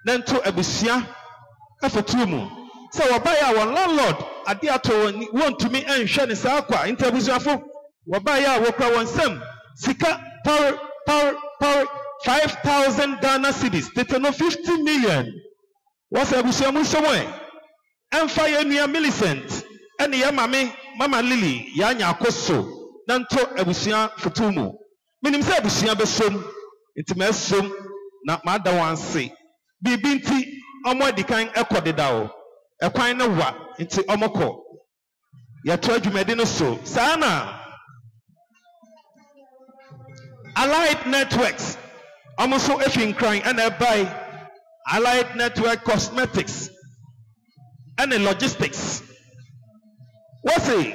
Nento abusia afetumu. So wabaya wa landlord ade ato won to me enhwe ne saa kwa ntabusuafo wabaya wokra wonsam sika power 5,000 Ghana cedis tete no 50 million was abusuamu somwe emfa ye nua Millicent ene ya mama Lily ya nya akoso nanto abusua fetumu minim se abusua besom intimasom na mada wanse bibi nti omo adikan ekodeda o ekwan ne wa nti omoko ya to adwumade no so sana Allied Networks almost effing crying and buy Allied Network Cosmetics and logistics. What's it?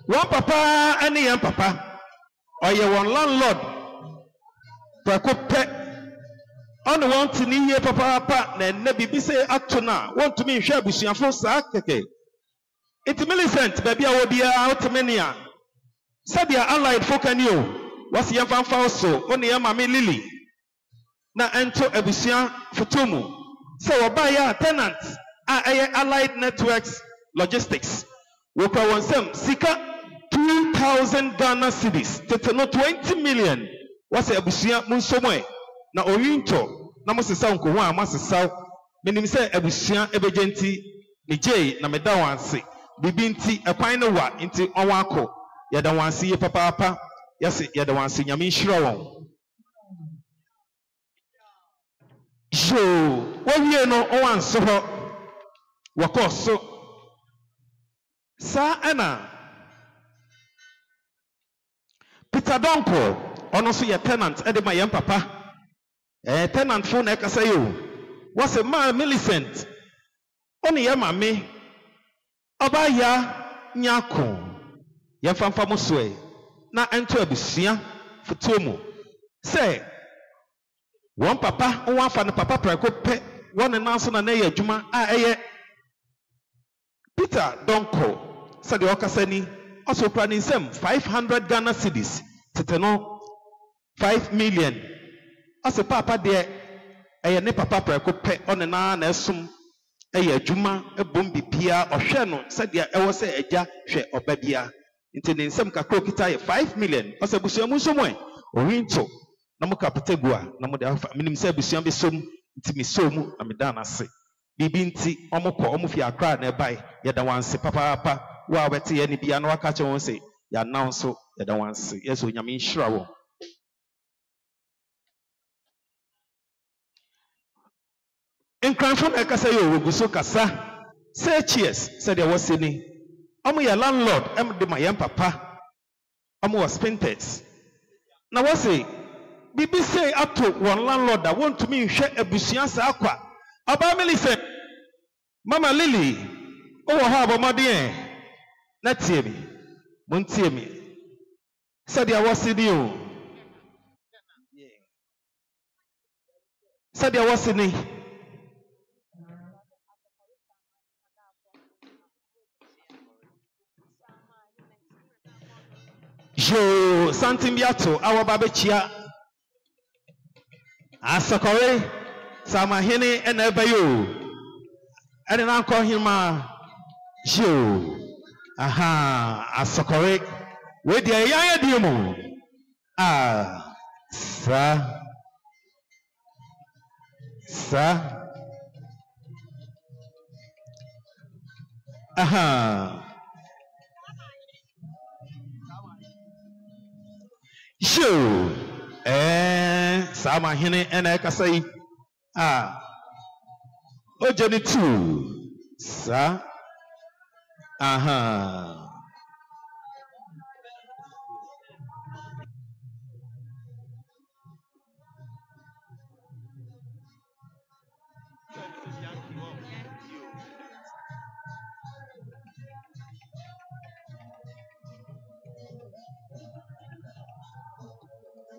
One papa and young papa or you one landlord for pet on the one to need papa then never be say up to now want to me share with you for sack. It's Millicent baby I will be out to many said your allied folk and you. What's your fan also? Only your mammy Lily. Na ento abusia futumu. So wabaya tenants Allied Networks Logistics. Woka wansem sika 2,000 Ghana cedis. Tete no 20 million. What's abusia munsomwe. Na oyinto. Na mosesa unkowa amasesa. Menim se abusia ebegenti ni jay na medawansi. Bibinti ekwane wa inti onwako. Yadawansi ye papa. Yes, you're the one seeing me sure. So, what you know, one so what so, Sir Anna Peter Donko, honestly, a tenant, Eddie, my young papa, a tenant phone, I say you was a man Millicent, only a mammy, Abaya Nyako, Yafam Famuswe. Na ento abusia futumu say one papa one fa ne papa preko pe one nanso na ye adwuma a eye Peter Donko said the okasani also planning some 500 Ghana cedis tete no 5 million as a papa there eye ne papa preko pe one na esum eye adwuma ebom bibia ohwe no said the e wo say agya hwe obabia intending some kakokita 5 million. Asa busia musomwe owinto na muka petegua na mude afa minim se busia be som ntimi somu na medana se bibi nti omokọ omufi akra na ebai yeda wanse papa wa wete ye ni bia na waka che won se ya announce yeda wanse yeso nyame nhira wo enkranfo ekasa ye oguso kasa say cheers said there was any Omo ya landlord de my young papa omo was painters na what say bibi say up to one landlord that want to me share abusia sa akwa aba Millicent mama Lily o wo ha abomode na tie mi mon tie mi said there was any o said there was any Yo santim biato awo babechia asakore sama hene ena bayo ene na nko hima yo aha asakore we dia yan di mu sa aha Show sama hene ena kasai ojeni tu sa aha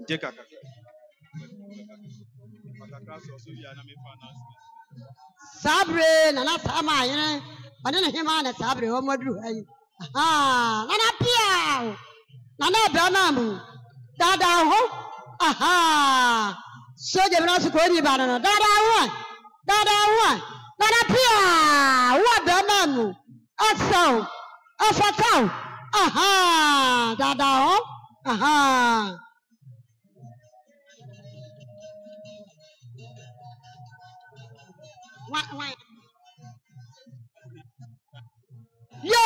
Jeka Sabre nana sama yene ane hima na sabre o modru hayi nana pia nana branamu dada ho soje bra su ko ni ba no dada ho Dada one. Dada pia. What the man? Asau. Afatau. Aha. Dada oh. Aha. What? Yo,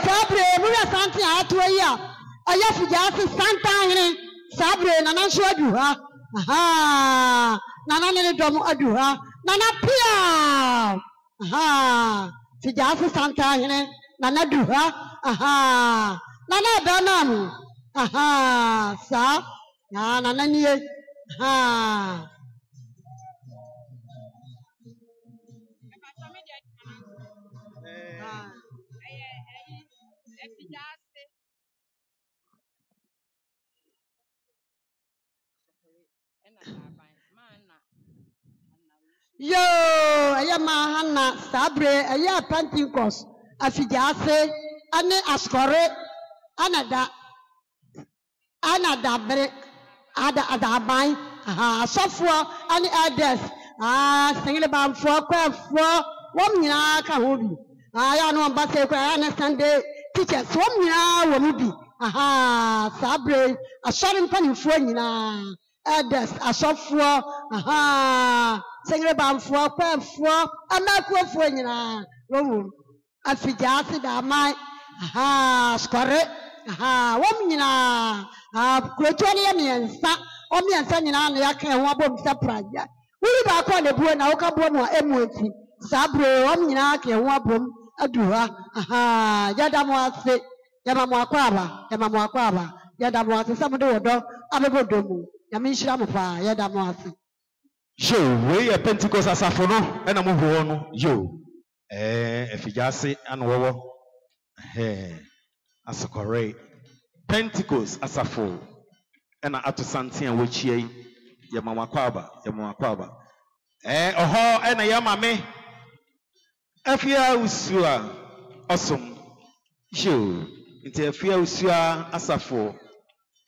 Sabre, mura santi atuya. Aya fijasi santa hene. Sabre nana shwa duha. Aha. Nana nene domu aduha. Nana pia. Aha. Fijasi santa hene. Nana duha. Aha. Nana banamu. Aha. Sa. Nana niye. Aha. Yo, aya mahana Sabre, aya Pentecost, afijase, ane askore, anada bre, ada bai, sofwa, ane ades, single bam for, womina kahobi, aya no ambase, ane Sunday teachers, womina womubi, Sabre, a sharing penny for nina, ades, a sofwa, Single bam for, a macro for nina, room, afijase da mai, score. Womina, Crotonia, Omian Sanina, Yaka, and Wabom Sapraja. We back on the Buena Okabono, Emwati, Sabre, Ominaki, and Wabom, Adura, Yadamwase, Yamamuakwaba, Yadamwase, some of the order, Ababodomu, Yamishamufa, Yadamwase. Yo, we a Pentecost as a phono, and I'm on you. If you just say, and wowo, as a correct Pentecost as a fool, and at Santi and which ye, Yamakwaba. Oh, and I am a me. If you are usua, awesome. You, into a fear usua as a fool.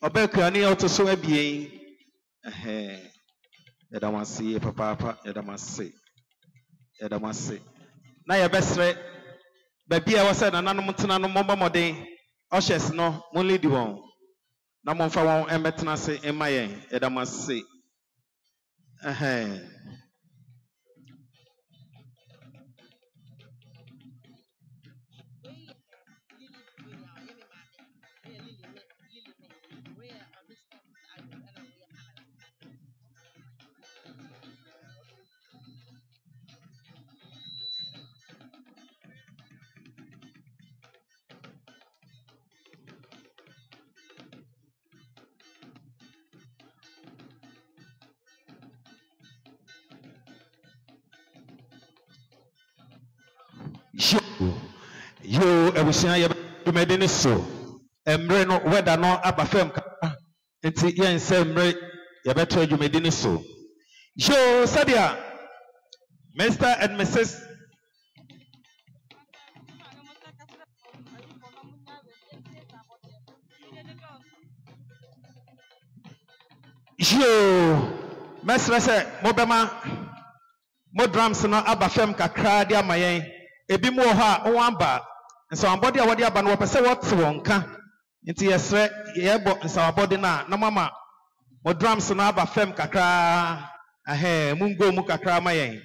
Obekani auto so a being. Yadamasi, papa, Yadamasi. Now your best rate. Baby, I was said, and I'm not more day. Oshes no, only the one. No more for one, and better in my end. I must say. Yo, everything you made in so. No whether no abafem. Until you and say, you better you made in so. Yo, Sadia, Mr. and Mrs. Yo, Mr. Mobama, more drums no abafem kakra dia mayen. Ebi mo ha owamba nso ambodi awodi aba no pese what wonka nti yesre yebo nso abodi na mama mo drums na aba fem kakra mungo mu kakra mayen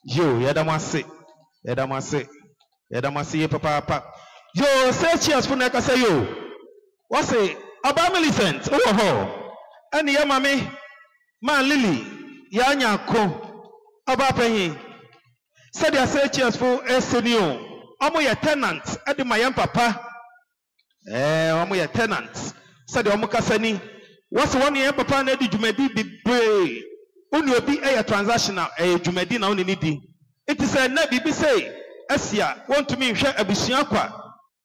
yo yedamase ye papa yo say cheers for neka say yo what say aba Millicent ho ani ya mame man Lily ya nyako aba panyin. Said I say cheers for Esenio. Omo ye tenant, edi mayam papa. Omo ye tenant. Said omo kasani. What's one year papa na di jumedi bibre. Oni obi e transactional jumedi na oni nidi. It is a na bibi say Asia want to me hwe abusua kwa.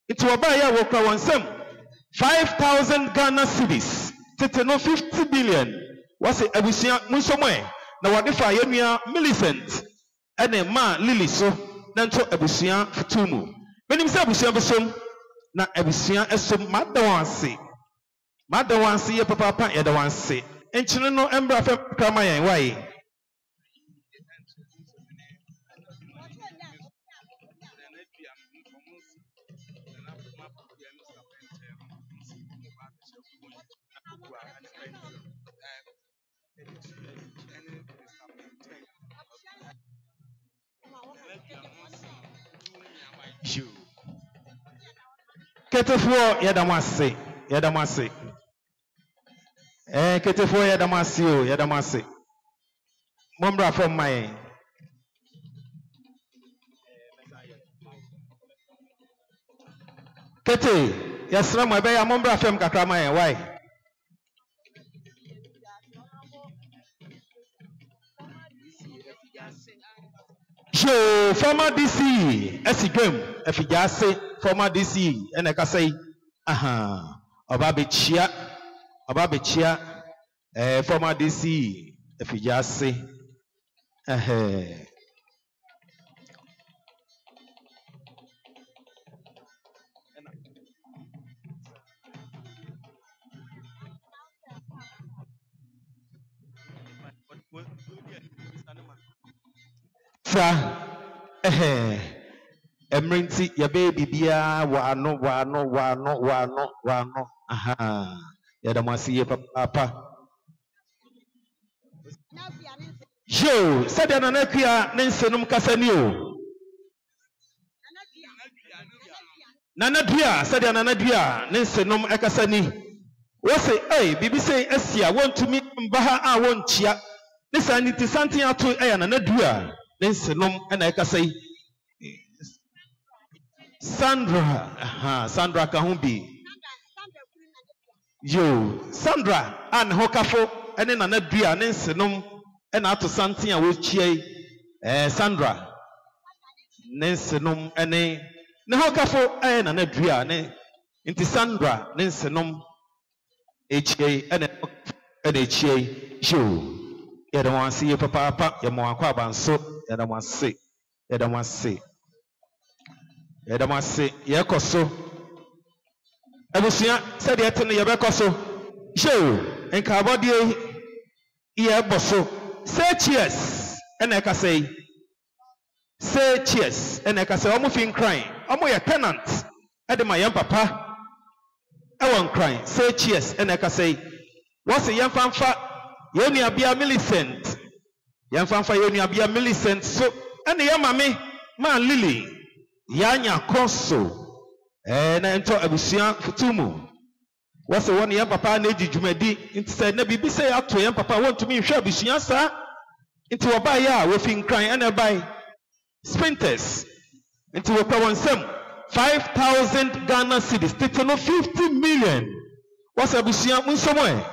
It oba ya wo kwa wonsem 5,000 Ghana cedis. Tete no 50 billion. What's it abusua munsomo e na wode fa yenua Millicent. Ene ma Lily so nanto abusuan futumu benim se abusuan besom na abusuan esom madawanse ye papa ye dawanse enchine no embra fa krama yen wai Ketefo yadamase. Ketefo yadamase. Mombra from my Kete, yasra mo be ya mombra from kakra my why? Show former DC esigwem efijase former DC eneka say obabechia former DC efijase Emrinti ya baby bia wano ya damasi ye papa yo said ya nanakua nensenum kasani o nanadua said ya nanadua nensenum ekasani wo say bibi say asia want to me mbaha a wonchia ne saniti santin ato ya nanadua nensenum ena ekasai Sandra Kahumbi. Yo, Sandra and Hokafo and then another dua nensenum and out to something I will cheer Sandra nensenum and ne Hokafo and another dua ne into Sandra nensenum HA and HA yo. You don't want to see your papa, your mama, and so you don't want to see. Edamase yekoso ebusia said yetene yebekoso show enka abodie yeboso say cheers eneka say cheers eneka say omo fin crying omo ye tenant edema yem papa e won crying say cheers eneka say what's yem fanfa yoni abia Millicent yem fanfa yoni abia Millicent so ene yem mame man Lily Yanya Koso na ento abusia futumu wase woni ya papa na ejijumadi nti say na bibi say ato ya papa want to me hwe abusia sa nti wo ba ya wo fin kran na bai sprinters nti wo kwa wonsem 5,000 Ghana cedis tete no 50 million wase abusia munsomo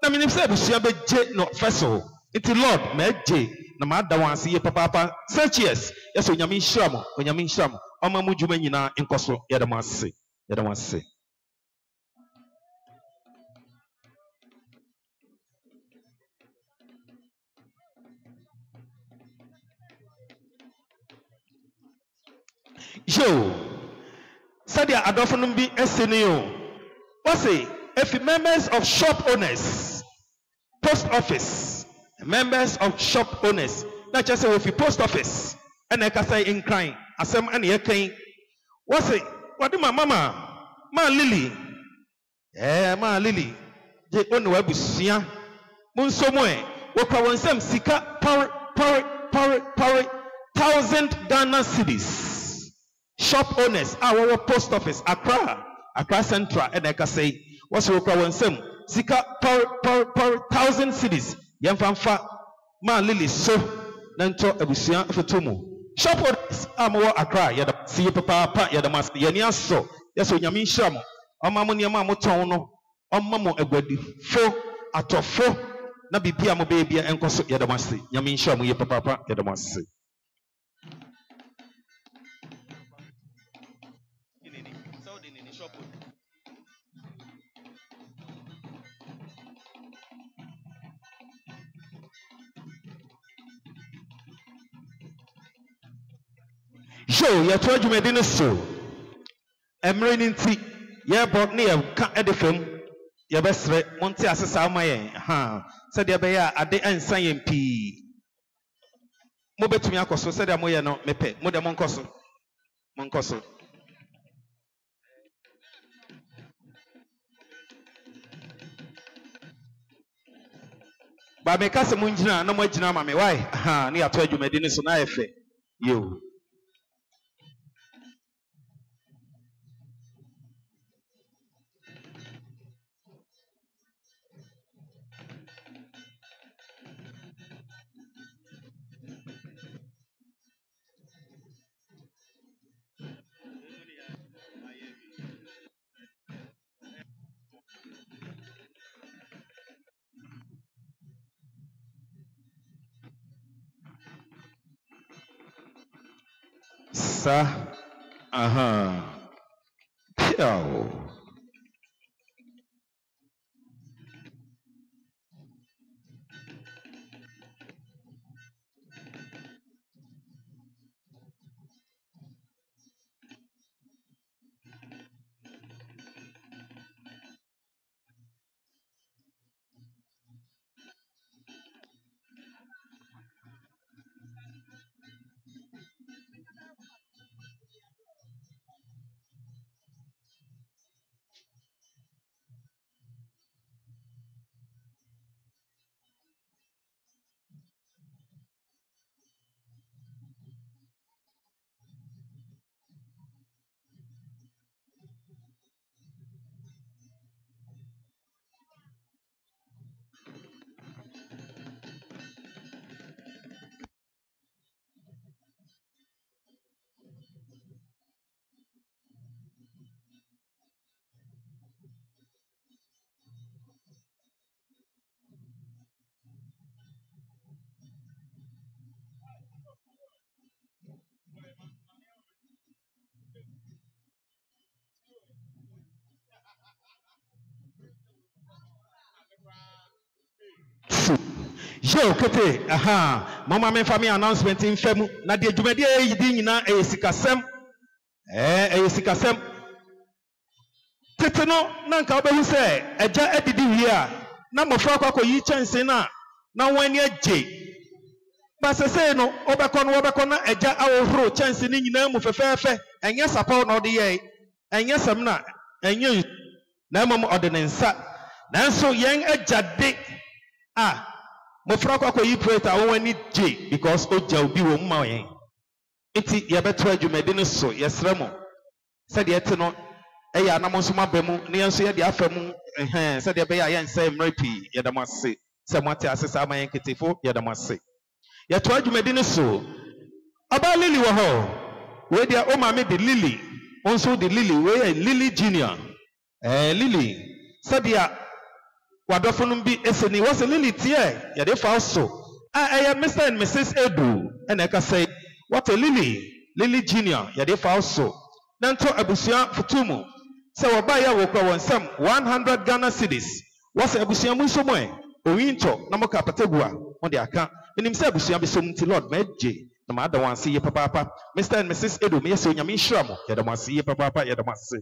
na minim say abusia be je no feso nti Lord ma je na ma da wanse ye papa searches yes onyame nhyiramo Oma mujuma nyina inkoso yadamase. Yo, sadia adofunum bi esenio. What's it? If members of shop owners, post office, members of shop owners, not just say if post office, and I can say in crying. Asem ane yekan what's it what my mama ma Lily ma Lily je onu abusia munsomo wo kwa wonsem sika power 1,000 Ghana cedis shop owners our post office Accra Central and I can say what's wo kwa wonsem sika power 1,000 cedis yemfanfa ma Lily so nanto abusia fotomo shop owners amwo Accra yada see papa yada mas yani aso yeso nyame nhyiram omamo niam amoton no omamo agwadi fo atofo na bibia mo bebia enkoso yada mas nyame nhyiram ye papa yada mas show ya told you medina so emreninti ye bought ne ya ka edefem ye besre monte asesa amaye said ye be ya ade ansan yem pi Mobetumi akoso said amoye no mepe. Mo de monkoso. Monkoso. Ba me kase mo ngina na mo agina ma me why? Ha, ni ato adwumadi ni so na efe. Yo. Sa Piao. Yo kete mama me family announcement in femu na de dwumade yi di nyina eyesikasem eyesikasem tete no na nka obehu se eja edidi wi a na mofra kwakọ yi chense na wani agye ba sese no obekọ na eja awohoro chense ni nyina mu fefefe enye sapaw na ode ye enye sam na enye na mom ode ne nsa nanso yen agade Mofra kwakọ yi pray ta wani J because oja obi wo mma yen enti ye beto adwumadi no so yesrɛ mo sɛ de ete no eya na mo nso mabemu ne yenso ye de afam sɛ de be ya yen sɛ mrapi ye da mase sɛ mo ate asesa ama yen ketefo ye da mase ye to adwumadi no so aba Lily wo ho we dia o ma me de Lily onso de Lily we Lily Junior Lily sɛ de Wadofo bi eseni wase Lily tie ya de fa so Mr and Mrs Edu ena ka say what a Lily Junior ya de fa so nanto abusia futumu se wo ba ya wo kwa wonsam 100 Ghana cedis wase abusia mu so mo owinto na mo ka pategua mo de aka enim se abusia be so mti Lord meje na ma da wanse ye papa Mr and Mrs Edu me yese onyame nhira mo ya da wanse ye papa ya da wanse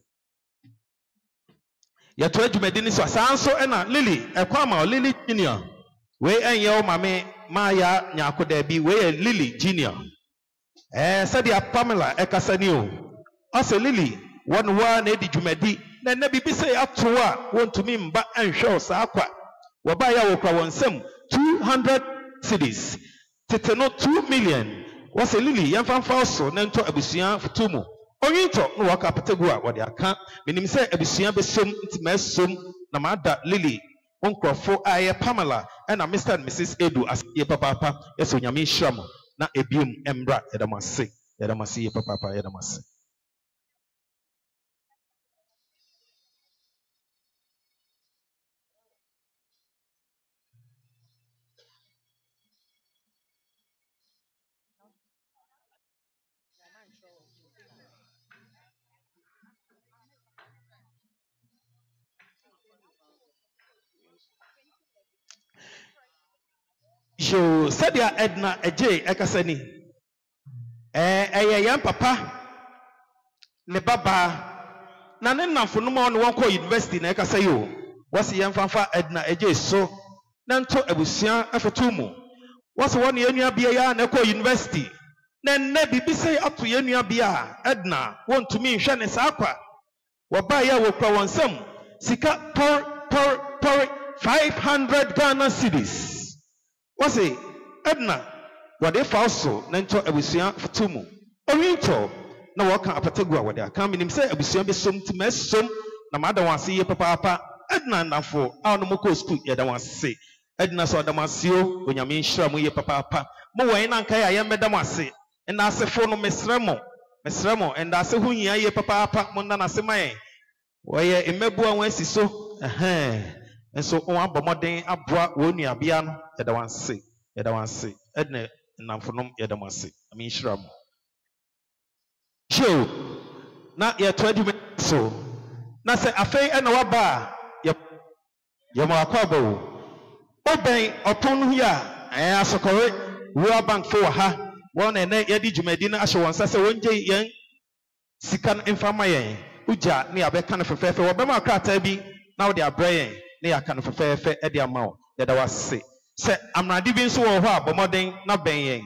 Yato adwumadi ni so asanso ena Lily ekwama Lily Junior we enye o mame maya nyakoda bi we Lily Junior sadia Pamela ekasani o ase Lily wonwa na edi dwumadi na na bibi se ato a wontumi mba enhwe sa akwa wo ba ya wo kwa wonsam 200 cedis tete no 2 million wase Lily yemfanfa so na nto abusuan futumu Onyito no waka pategua wode aka menim se abusua besom ntimasom na mada Lily onkrofo aye Pamela and Mr and Mrs Edu as ye papa yeso nyame hyiram na ebium embra yedamase ye papa yedamase Yo sadia Edna eje ekasani yan papa ne baba na ne namfo no mo no won ko university na ekasai o wasi yan fanfa Edna eje so na nto abusia afetumu What's one year be a neko university? Then nebi be say up to year be a Edna want to me Shanes Aqua. Wabaya will crow on some Sika per 500 Ghana cedis. What's it? Edna, what if also Nento Abusia for Tumu? Oriento, no walk up a tegua with their coming him say Abusia be some to mess some. No matter one see papa Edna and for our no more school yet I want to say. Edna saw Damasio when you mean Shram ye papa. Mo in Ankaya yam Damasi, and I say for no Miss Remo, and I say who ye papa Mondana Semae. Why ye Mebu and Wessi so? And so one bomodin abra woni abiano yada wanse Edna namfonom yada wanse I mean Shram. Show na ye 20 minutes so na say afei e na waba ye ma akwabo oben opon hu a asokore World Bank for ha won ene ye di dwumadi na ahye won sase wonje yen sika no mfama yen uja ne abeka no fefefe wo bema krata bi na wo de abrayen ne aka no fefefe e de amawo de da wase se amrade bi nso wo ho abomoden na ben yen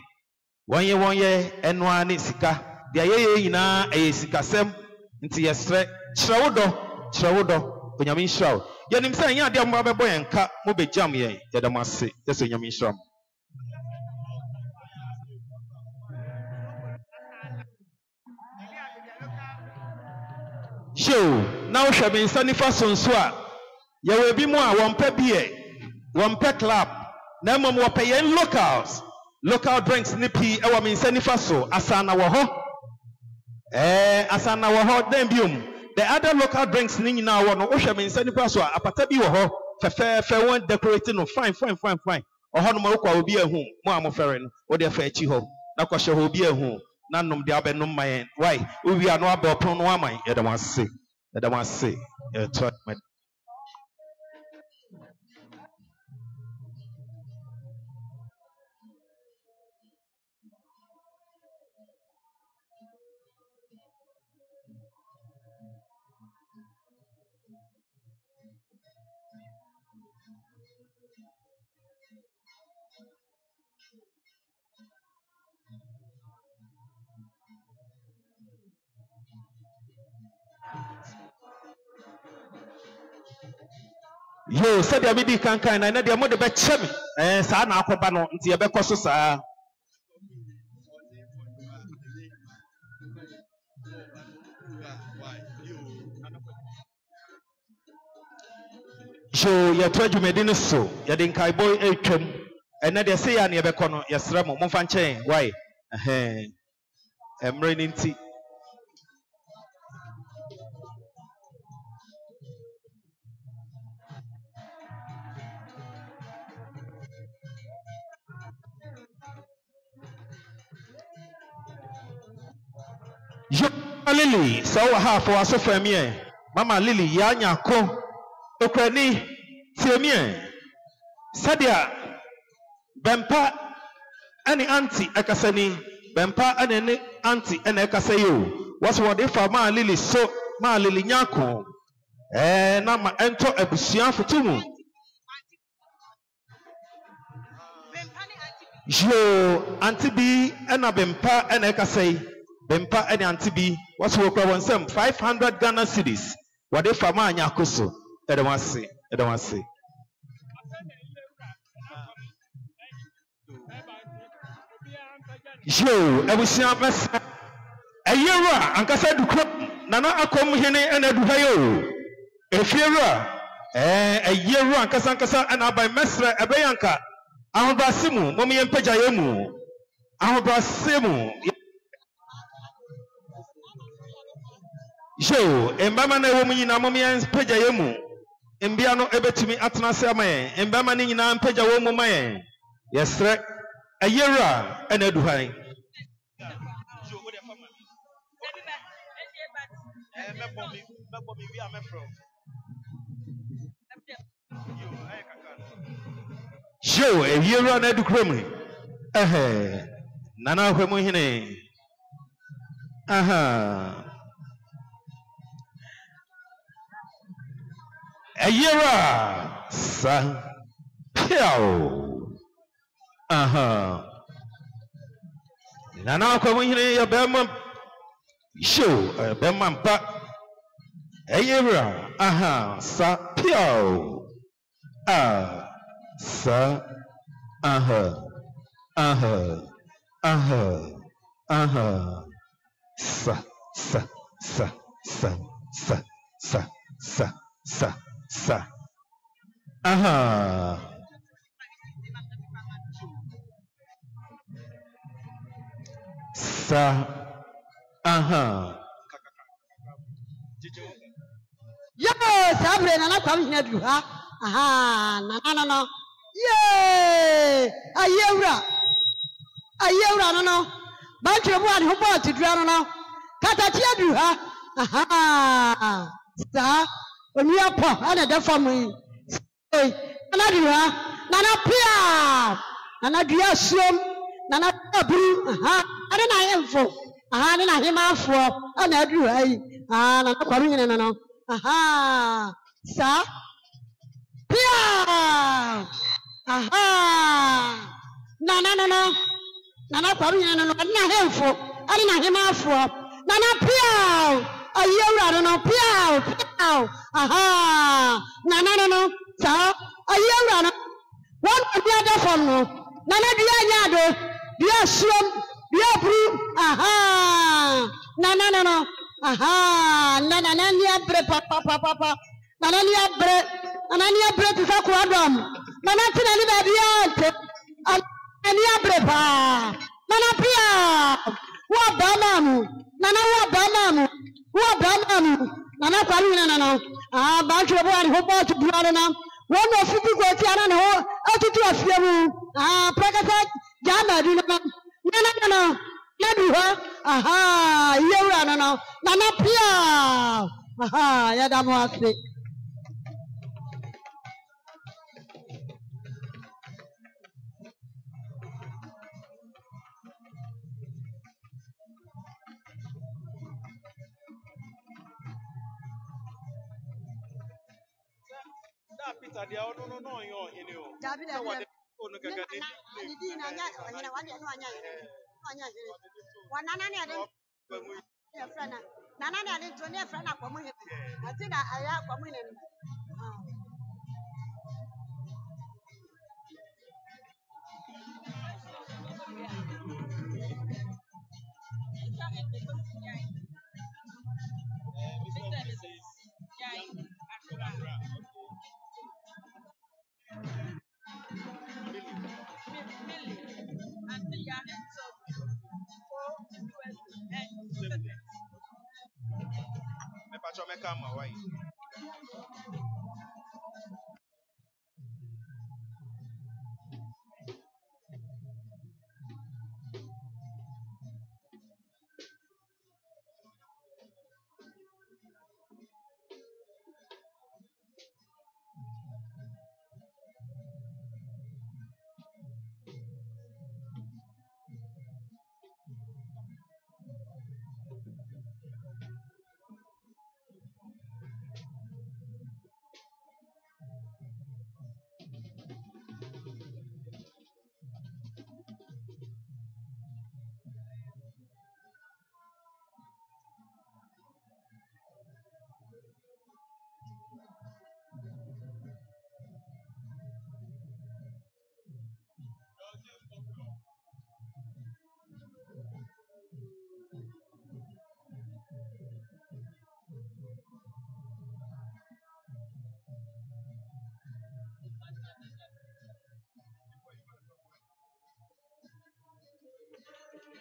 wonye eno ani sika de ayeye nyina eye sikasem nti yesre kyerɛwodo onyame nhyiraw yenim sɛ nya de mo abɛbɔ yen ka mo bejam yen de da mase yeso onyame nhyiraw. Show now shall be sunny for Sonsua. You will be more one per beer, one per club. No more paying locals. Local drinks nippy, our mean sunny faso, Asana Waho. Asana Waho, Dembium. The other local drinks ning now one ocean mean sunny faso, a patabi waho, fair one decorating of fine. Or Honomoko will be a home, Mamma Ferrin, or their fair chiho. Nakosha will be a home. Nanum diabe num my why we are no about pon wamai yada wan say Yo said the abidi kankan na dia mo de be chem sa na akoba no nti ye be koso sa so ye twaju medin so ye de kai boy etwam na de say ya na ye be kono ye sra mo mfa nchen why emre ni nti Lily, so half for us of me. Mama Lily, Yanya ko, Ukraine, Tiemie, Sadia, Bempa, any auntie, Ekasani, Bempa, and any auntie, and Ekasayo. What's what if Ma Lily so Ma Lily Nyako? Nama enter a busian for two. Jo, Auntie B, and a Bempa, and Ekasay. Bempa and Antibi, what's work on some 500 Ghana cedis. What if Fama Yakoso? I don't want to say. Joe, I will see a year, Uncle said, Nana, I come here and I do hayo. If you're a year, Uncle Sankasa, and I by Mesra, a Bayanka, Ahobasimu, Mommy and Pejayamu, Ahobasimu. Joe, Embama na woman na mommy and peja yemu. Embiano ebetimi atna se amaye. Embama ni na peja womu maye. Yes, sir. A year and eduhai. Joe, a year and educromi. Nana Hemuhine. A year, son, piao. Nana Kwamini, a Bema show, a Bemampa, a Yera, Sa Pio, Sa, Sa. Yes, Sabre Nana Kwamini do ha. No. Yay! A year, no. Bunch of one who bought to drown no. Katatia do ha. Sir, when you are poor, another family. Nana do ha. Nana Pia. Nana do ya swim. Nana Blue. I don't know for. I don't know him out for. Nana do I. Nana Kwamini no. Sir. Pia. No. Nana Kwamini no. Nana him for. I don't know him out for. Nana Pia. A year, no. Pia. No. Sir. A year, no. One of the other from no. Nana dia yado. Dia swim. Dia brew. No. Nana nia bre papa. Nana nia bre to Sakwadam. Nana tina ni babiante. Ania bre pa. Nana Pia. Wa banamu. Nana Kwamini no. Bancho bo ani hobo to buara na. One of 50 go ti ana no. Atutu afiamu. Prakasa jama di no. No. Nadu ha. Yewra no. Nana Pia. Yada mo ase. Peter, they are no, you know.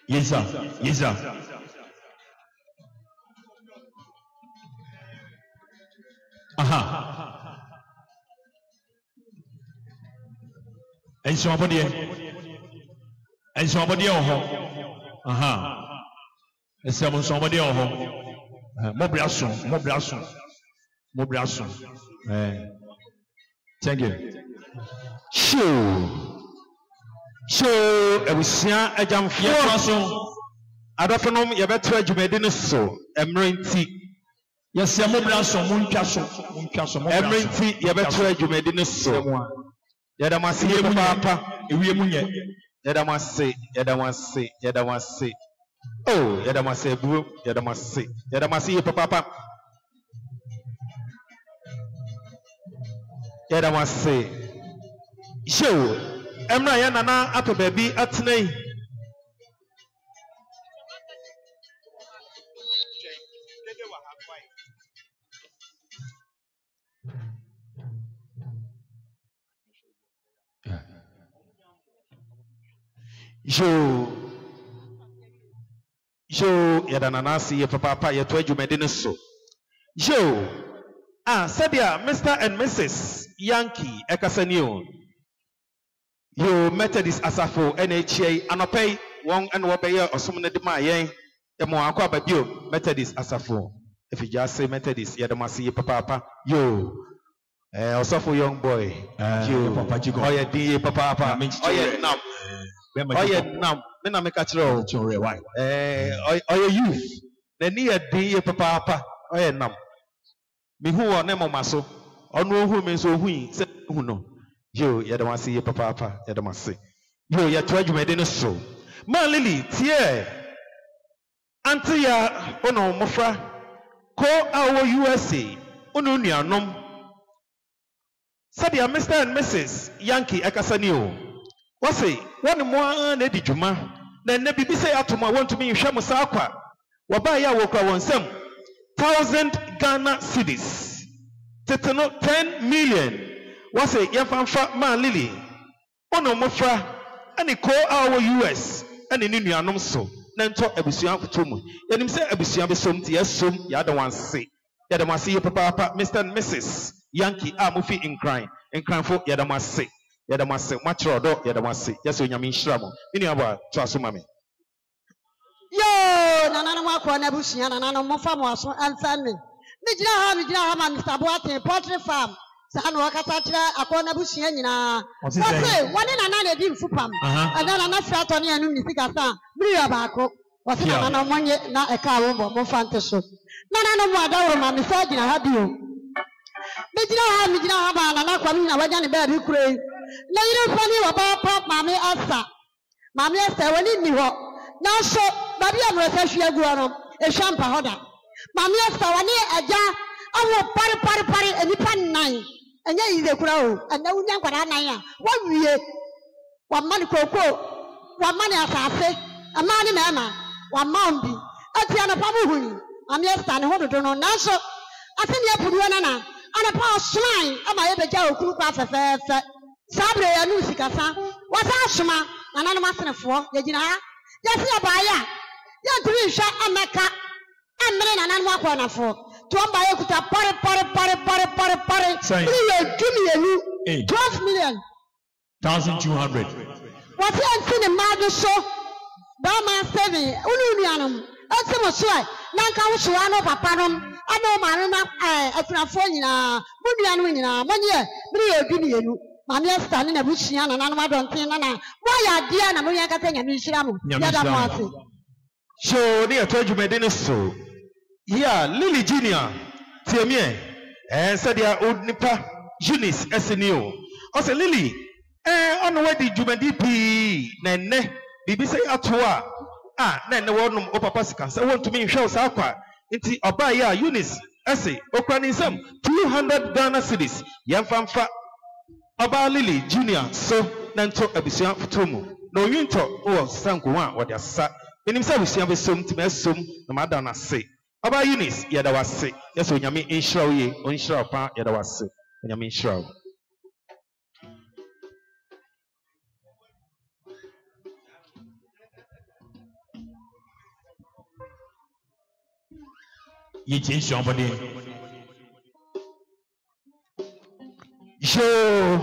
Yes, sir. Yes, sir. And somebody, and somebody, and somebody, Mobrason. Thank you. So, Ebusia Ejamfo Adofenom yebeto adwumade so emrenti yes Mobrason muntwaso emrenti yebeto adwumade so yadamase papa ewie mu nye. Yedamase. Oh, Yedamase bro, Yedamase ye papa. Yedamase. Show. Emra ya nana ato baby atnei. Jo yadananasi ye papa ye to adwumade ne so. Jo sadia Mr. and Mrs. Yankee Ekasaniu. Yo Methodist asafo NHA anopay won and wobeye osomne de ma yen e mo akwa babio Methodist asafo. If you just say Methodist yadamasi ye papa yo osafo young boy yo Papa Jigo. Oye di papa oye nam oye nam me na me ka kire oye youth na ni ye di ye papa oye nam me hu o ne mama so onu ohu me so hu se hu no yo yadamasi ye papa yadamasi yo ya to adwumade no so ma Lily tie anti ya ono mofra ko awo USA onu nuanom sadia Mr. and Mrs. Yankee Ekasaniu. What say? One more na di dwuma na na bibi say atoma want to me hwe mo sa akwa waba ya wo kra wonsam 1,000 Ghana cedis teteno 10 million. What say yefamfa ma Lily ono mofra ani ko awo US ani ni nuanom so na nto abusuan kutomu yenim say abusuan be som tie som ya da wanse ya da wanse ye papa Mr. and Mrs. Yankee mufi incline for yadamase matrodo yadamase yes onyame nhyiramo ini aba to aso mame yo nana no akọ na busia nana no mo fa mo aso ansa me gina ha ma Mr. Boateng poultry farm sa no akata kira akọ na busia nyina wose woni nana na di mfupam ana nana fra to ne anu ni sika sa biri ba akọ wose nana no monye na eka wo mo fa nteso nana no mo adawro ma me sa gina ha bio Mijina ha ba na kwa mi na waja ne ba bi kure na yire fani wa ba pop mame asa wani ni ho na so ba bi amro sa hwe agu no e shampa hoda mame asa wani aja awo pare enipa nan enya yize kura o ana unya kwara nan a wa wie wa mani koko wa mani asase amani mema wa mambi ati ana pamu huni mame asa ne hodo no na so aseni apuduwa na ana pa shrine ama ye beja okuru kwa fefefe sabre ya nu sikasa wasa shuma nana no masenefo ye gina ya se abaya ya tiri hwa ameka amre nana no akwa nafo to mba ye kuta pare 12 million 1,200 wasi antine madu so ba ma 7 unu anum asemo so na nka wo so ano papa nom ano manu na atrafo nyina munua no nyina monye biri eduni enu mame sta na buhia na nanu adonten na mo ya dia na mo ya kata nyame nhira mo ya da mo ase so ne to adwumade ne so ya Lily Junior tiemie said ya onipa Eunice Esenio o se Lily ono wadi dwumade pi na ne bibi say atoa na ne wonum o papa sika say want to me hwe o sa akwa Inti Obaya Eunice EseOkranism 200 Ghana cedis Yamfamfa Oba Lily Junior so nanto abusuan futumu no yinto o sanko wa wode asa enim sa abusuan be som ti mesom na mada na se Oba Eunice yeda wase yeso nyame inhira ye onhira pa yeda wase nyame inhira Ye somebody. Yo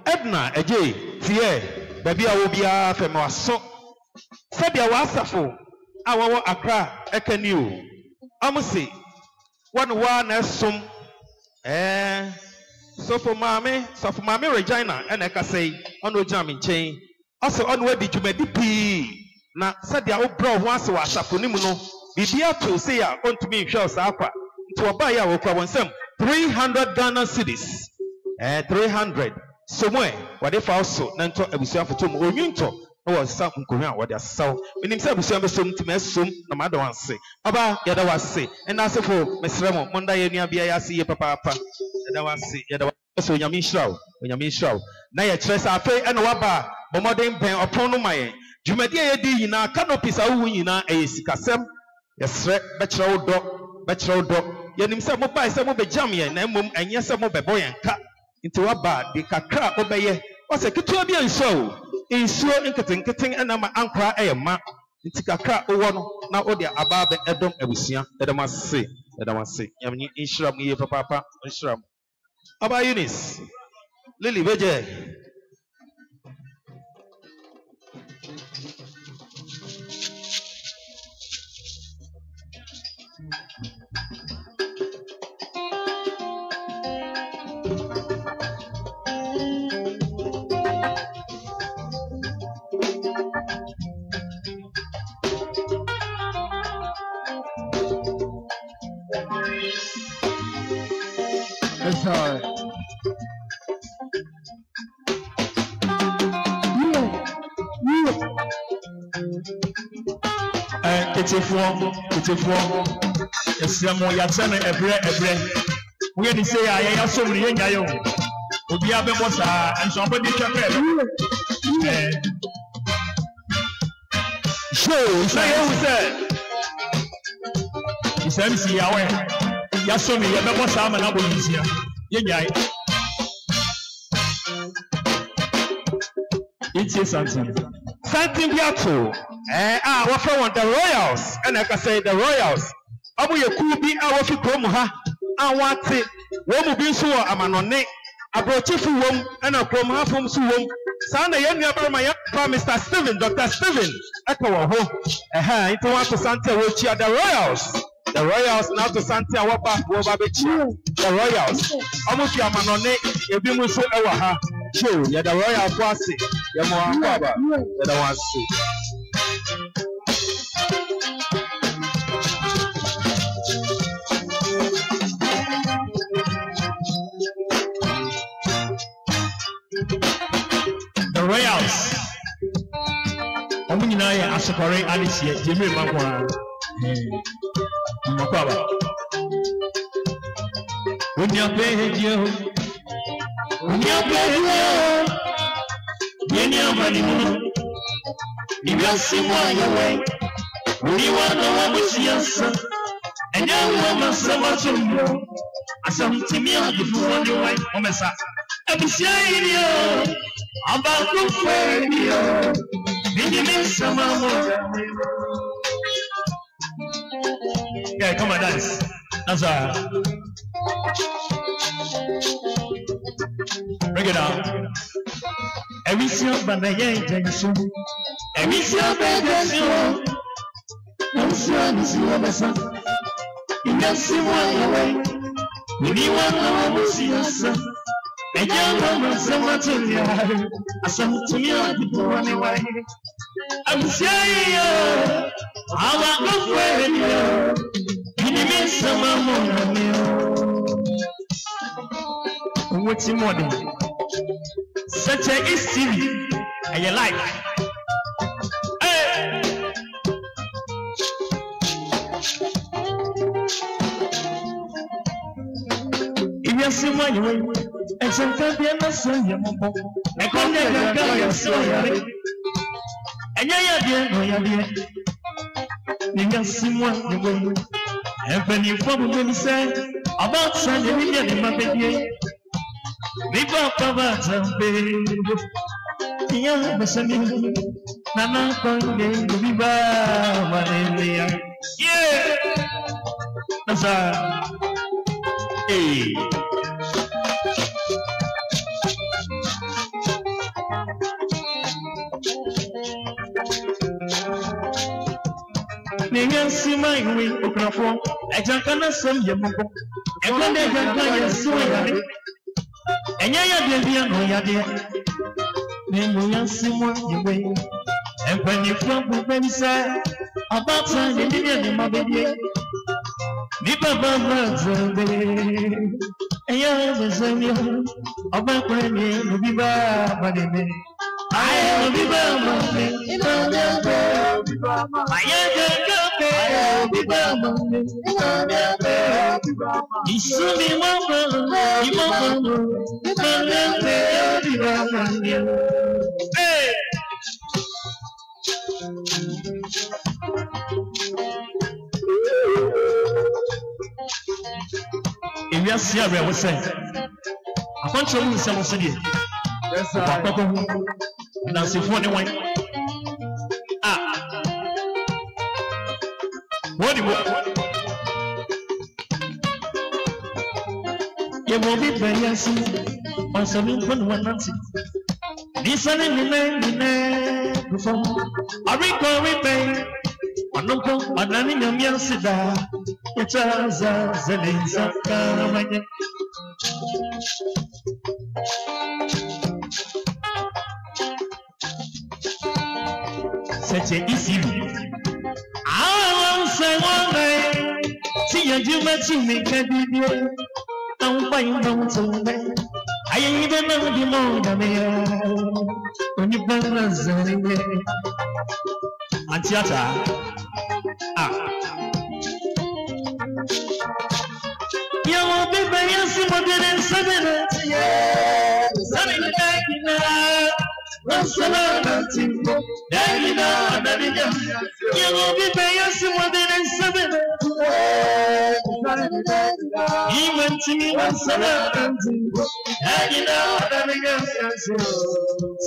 Edna eje tie baby awo bia fema waso said ya wasafo awawo Accra ekani o amuse one na som so for mame Regina ena ka say ono jam nchen also ono wadi dwumadi pi na said ya wo bro ho ase wasafo ni mu no bibia to say ya ontumi hwe o sa akwa nti oba ya wo kwa wonsam 300 Ghana cedis 300 somewhere what if also nanto abusua foto mu onyunto was some nkohwa what they saw menim say abusua be som tim esom na ma do wanse aba yeda wase and asefo mesremo monda ye nua bia ya se ye papa yeda wase so nyame nhyiraw na ye kire sa afi ena waba bomoden pen opon no maye dwumadi ye di yina canopies awu yina esikasem yesre be kire wo do yenim say mo bai say mo be jam ye na mom enye say mo be boyen ka nti waba de kakra obeye ose ketua bia nsuo nketenketen ena ma ankra eyema nti kakra owo no na odi aba be edom abusua edamase nyamni inshram ye papa inshram aba Eunice Lily beje Ketifuo esiamo ya tsene ebre we ni say ya so mri nya yo obi abemo sa nsombo di twakre show say you say isem si ya we ya so mi ya bemo sa ma na bo yisia ye nyai it's something biato what from the Royals and I can say the Royals abu ye kubi awofi krom ha awate wo mu bi nso amanone abrochifu wom and krom ha fom so wom sa na ye nua barma ya Mr. Steven Dr. Steven eka wo ho into one to Santa wo chia the Royals now to Santa wo ba be chia the Royals amufi amanone ebi mu so ewa ha show ya the Royal kwase ya mo akaba ya the one see the Royals omunyina ya asokore alisie jemire makwa makwaba unya pedio yeni amani mu ibasi mwa yewe uri wana wa musiasa enya wa masama chumbo asamtimia difuani wa omesa abishairiyo abaku feriyo bindi sama moja yeah come on dance break it down every single banana intention every single benediction no sun is your mesa ibasi mwa yewe uri wana wa musiasa ejanga masama tulia asamtumia difuani wa abishairiyo abaku feriyo bindi sama moja what's in morning? Such a is TV and your life. Hey! If you're someone you wait, and sometimes you're not so young, I can't get your story. And you're dear, you're someone you wait. And when you probably say about Sunday, you're in my baby. Viva Papa Zambe, Tia Basami, Nana Konde, Viva Maria. Yeah, that's hey. Ninguém se mai ui o crafo, é já cana sam yamoko, é quando é já cana suya. Enya ya bia no ya de nemu ya simwa yewe empani frampo pensa abata ye ni mabedie ni baba mazambe enya bezania Oba kwenye nubiba banene. Aye nubiba mane. Aye nubiba mane. Isumi mama, imama, nubiba mane. Hey. If you are serious, we say, I can't show you some city. Yes, sir. Now, see for the one. What do you want? You will be very soon. On 7.1. This one in the name before I recall repay. Anoko anani nyamia sida utaza zelinza karamanya Sete isiru awa sewone ti yajuma ti mi kadide an bayin ban tole ayin de na di mo da me oni ban zalime Antiata You will be very simple and seven. Seven You will be very simple and seven. Even to me was seven. And you know that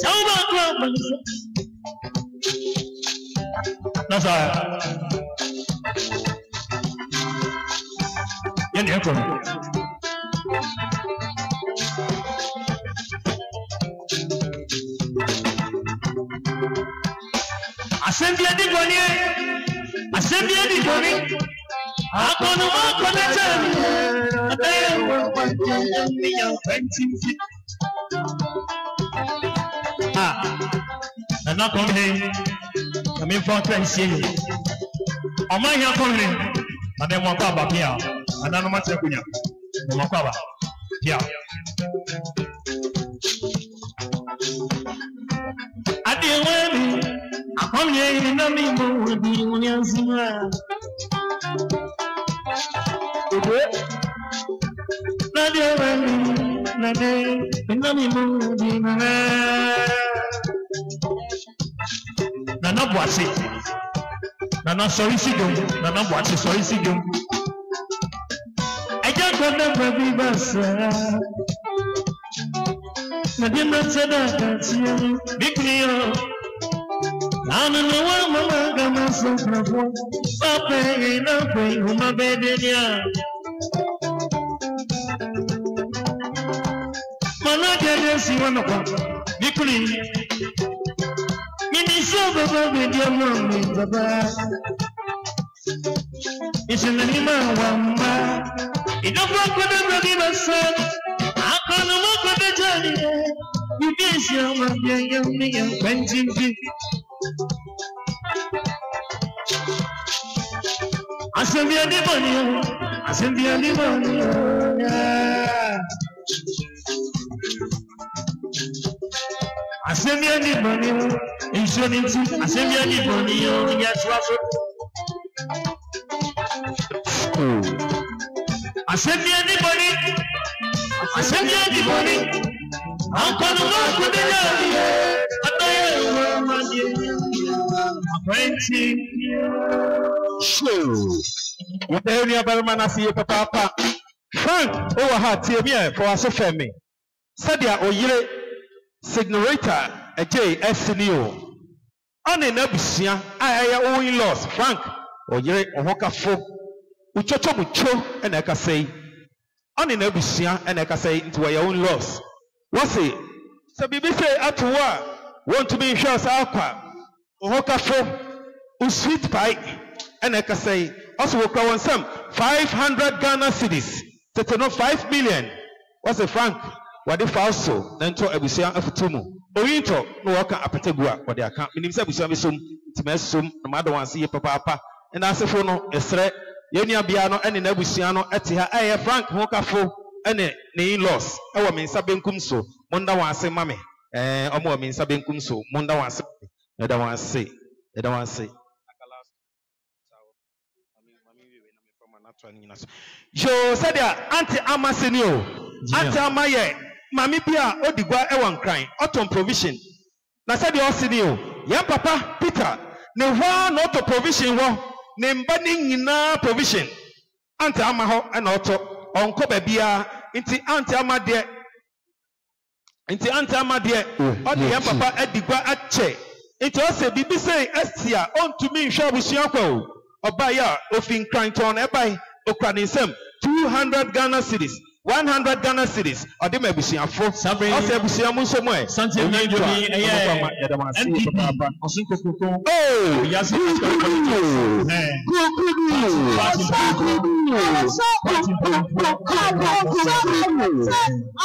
so much. That's all. In the airport. Assembly di Boni. Assembly di Boni. Aku nak connect. Ada yang yang penting. Nana come here. Kami for transition. Oma here come here. Nana mo pa ba pia. Nana no matre kunya. Mo pa ba. Pia. Adi wani. Come here na mi mo di munyanzima. Nadi wani. Nadi na mi mo di na. Nana boise. Nana sorry sigum. Nana boise sorry sigum. I just got the baby basa. Nadina sada katiyo. Big Leo. Nana no one mama gama so bravo. Papa ina kwe uma bedenia. Mana jaje si wana kwa. Big Leo. So baba video mami baba Isina nima wamba Idofra kode bragi basa Akana mo kode jani Yudesi ya mabia yami ya penjimpi Asembia di bani Asembia di bani Asembia di bani Insurance, Assembly di Boni, yes, Assembly di Boni, Assembly di Boni, Uncle Mark with the show. What the area Berman I see Papa Frank over for us family. Sadia Oyere Signorator. A JSNO. On an abusia, I own loss, Frank, or Yere or Hoka folk, Uchocho Mucho, and I can say, on an abusia, and I can say into your own loss. What's it? So BBC at war, want to be sure Alqua, or Hoka folk, sweet pie, and I can say, also work on some 500 Ghana cedis, to know 5 million. What's it, Frank? What if also then to Abusia of Tumu? Ointo no waka apategua for their account. Minimum Abusia sum, Timesum, no matter one see papa, and as a phono, a threat, Yonia Biano, and in Abusiano, Etiha, Frank, Mokafo, ene ne in-laws ewo me nsa benkum so monda wanse mame omo me nsa benkum so monda wanse eda wanse yo said ya anti amaseni o anti amaye mami bia odigwa ewan crying autumn provision na said ya oseni o ya papa Peter ne hwa no auto provision wo ne mba ni nyina provision anti ama ho na auto onko ba bia nti anti amade odi ya papa adigwa ache nti o se bibi say estia ontumi nhwa abusua kwa o oba ya ofin crying ton ebai okra nsem 200 Ghana cedis 100 Ghana cedis ode ma abusuafo o se abusuam nso mo e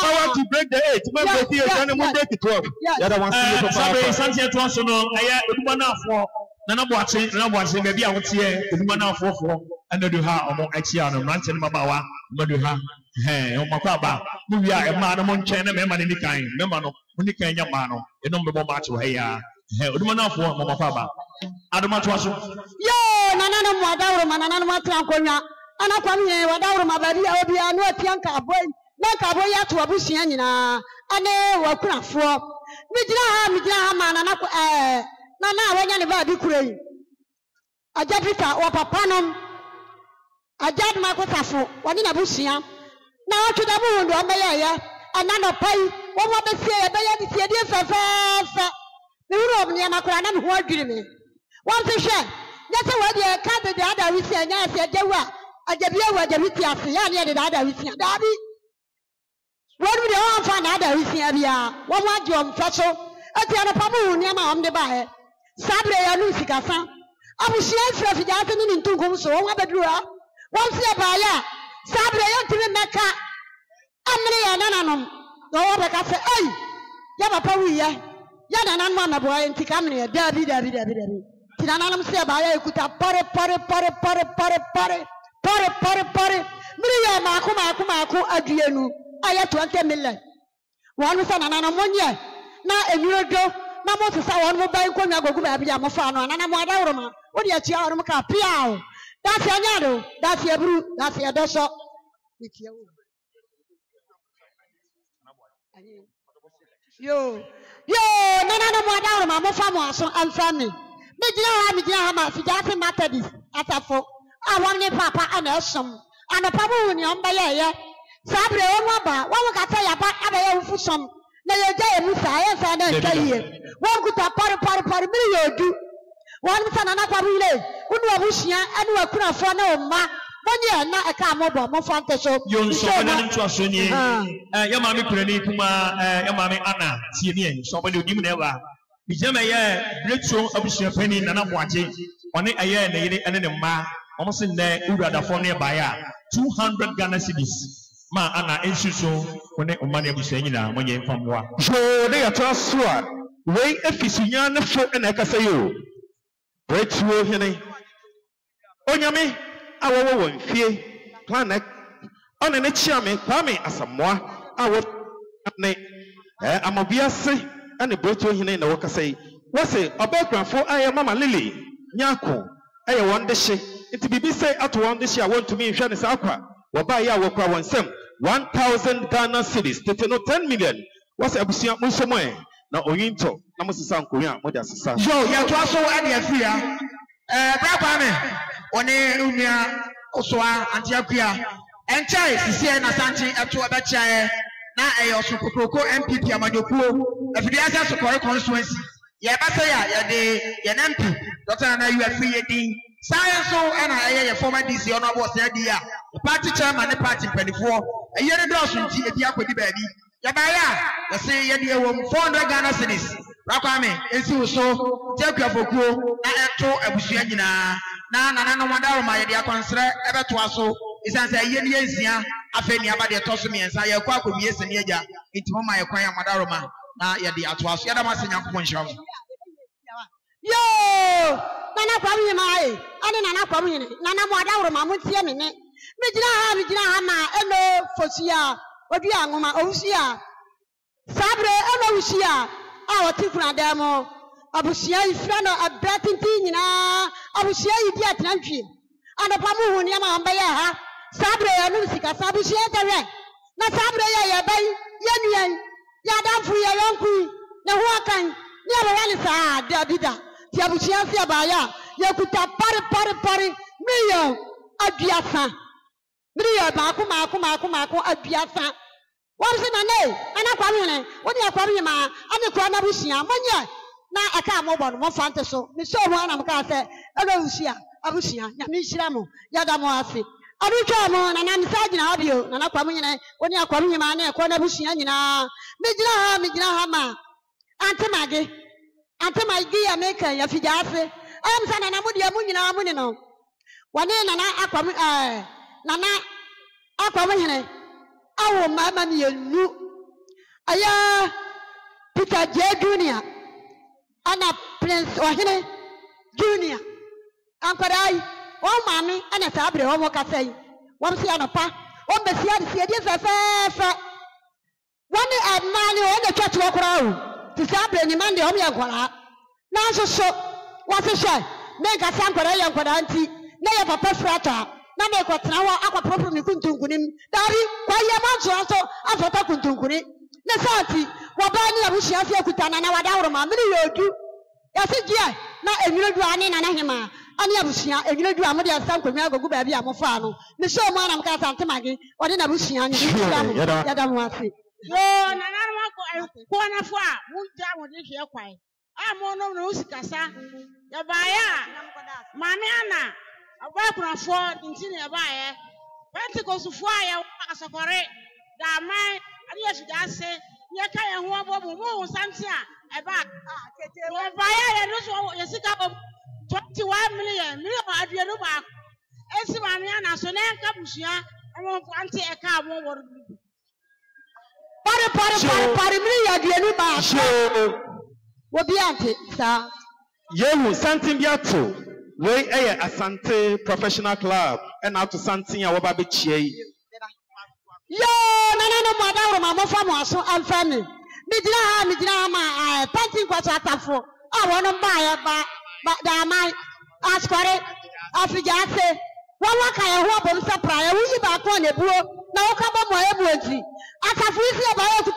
power to break the 8 man go see and mo break it 12 the other one see papa santie to so no eye eduma na afo na boache be bia wote eduma na afo anadu ha omo achia no mranche no mabawa madu ha o makwa ba mu wia e ma no mo nchen na me ma ne nikan me ma no mo nikan nya ma no e no mbebo ma che ho ya eduma na afo mo makwa ba aduma to so yo nana no mo adawro ma nana no matra nkonwa ana kwam ye wadawro ma bari a obi anu atianka aboy na ka aboy ya to abusua nyina ane wakunafo mijira ha ma nana ko nana wanya ne ba bi kurei aja Peter wa papa nom ajad ma ko tafo wani na busua na otweda bu ndo ameye ya anano pai wo mo be sie ye be ya di sie die fafafa me wuro me ma kura na me ho adwiri me won se hwe ya se wa die ka de ada wisi anya se dewa ajabia wa ajabiti ase ya ne de ada wisi dabi won mi de won fa na ada wisi bia wo mo agye om fa so ati ana pa bu ni ma om de ba he sabre ya nu sikasa abusia fra fija ase ni ntunkum so won abedura won se ba ya sabre ya ntimi meka amre ya nananom do wo be ka se ei ya papa wi ya nananom amabo ya ntika amre ya dabi ti nananom se ba ya ekuta pare mri ya maako aduenu aya 20 million won se nananom onye na enwurodo na mo se sa won mo ban konwa gogu ba bia mo fa no nananom adawro ma wo de achia won mo ka piao that's anyado that's ebru that's edoso yo nana no mo adawro ma mo fa mo aso amfa me mejina ha ma fijase matadis atafo awon ni papa ana esom ana papa woni on ba ye sabre won ba won ka ta ya ba abaye wufu som na ye ja emu sa ye sa na nkaye won kuta pare mi yodu won sa na kwa bile unu abushia anu akura fo na o ma monye na eka mobo mo fante so yo so na ntu aso ni ya ma me kurani kuma ya ma me ana tie ni so ba le odim na ewa bijama ye breakthrough abusua pani na na boaje one aye na yire ene ne ma omo se na urada fo na ba ya 200 Ghana cedis ma ana ensuso one o ma na abusua nyina monye mfamwa so de ya traso a we efisunya ne fo na eka say yo breakthrough hene onyame awowo won fie planet one ne chia me Kwame Asamoah awo ne amabiase ane breakthrough hene na woka say wose obekranfo aye mama Lily nyako aye won de hye enti bibi say ato won de hye a won tumi nhwe ne sa akwa wo ba ya wo kwa won sem 1000 Ghana cedis tete no 10 million wose abusia munsomo na oyinto na musisa nkowi a mode asisa yo ya to aso ade afia brapa me one unia osoa antiakua enchai sisi na santi eto obechae na eyoso kokroko MPP amadokuo afidi asa sokore constituency ye ba say ya de ye MP Dr. na UFI yedin science so na ye former DC ono boss ya di a party chairman ne party penifo eye ne do so nti edi akodi baabi ya ba ya say ye de wom 400 Ghana cedis brapa me esi so tiakuafokuo na eto abusua nyina na nana no madaro ma ye de akwansere ebeto aso isanse ye ne yensia afeni abade toso miensa ye kwa akowie sene agya intimo ma ye kwan ya madaro ma na ye de ato aso ye da ma senya kopon hira yo nana kwa mi mai ane nana kwa mi nana mo adawro ma mo tie me ne mejina ha ma eno fosia odi angoma owusia sabre eno wusia a woti kuna demo abusia ifra no abratinti nyina abusia yidi atnantwie anopamu hu ne ma mbaye ha sabre enu sika sabusia tawe na sabre ya bai yenuan ya danfu ya yonku ne ho akan ne abawani sa dabida ti abusia se abaya yakuta pare million aduasa million maako aduasa wamse na ne ana kwamene woni akwamene ma ane kwa na busia monye na aka amobon mo fante so me so ho ana mka se ebe busia abusia nya me hira mo yada mo ase adutwa mo na na misagina ha bio na kwamene woni akwamene ma na kwa na busia nyina me gina ha ma ante magi ya meka ya fijase amsa na namudi ya munyina amune no wane na akwamene awo mama ni enu aya Peter J Junior ana Prince Ohene Junior ankodai o mami ana sabre o mo kasai won se anopa o besia de sie de fefe wane amani o na twatu okora o ti sabre ni mande o me yankora na so wasehwe me ka sankora yankora anti na ya papa frata na me ko tena wa akwa proper mi kuntunkunim dari kwa ye manso so afota kuntunkuni na santi wa ba ni abushia se akutana na wada horo ma mini yodu ya se gie na enwuredu ane na hema ani abushia enwuredu amode asankwami agogu ba bia mofa no me so mo anam ka sante mage ode na abushia ni ya da mo ase yo na na ko na fo a mu ja mo de hwe kwai a mo no usikasa ya ba ya mami ana abakura fo ntini ya bae Pentecost fo ya akasakore da man ani yasuda se ye ka ye ho abobo mo santi a eba ya bae ya no so yesika 21 million aduanu ba esi mami ana so na nka busia mo anti e ka mo wor pare million aduanu ba wobi ante sa yehu santim biato we Asante Professional Club and out to Santin Awaba Bichie. Yo, no, madam, my family, so I'm family. Midina, my painting was at a four. I want to buy but my ask for it. After that, say, one work I hope on surprise. We back on the bro. Now come on, my ability. As a free about to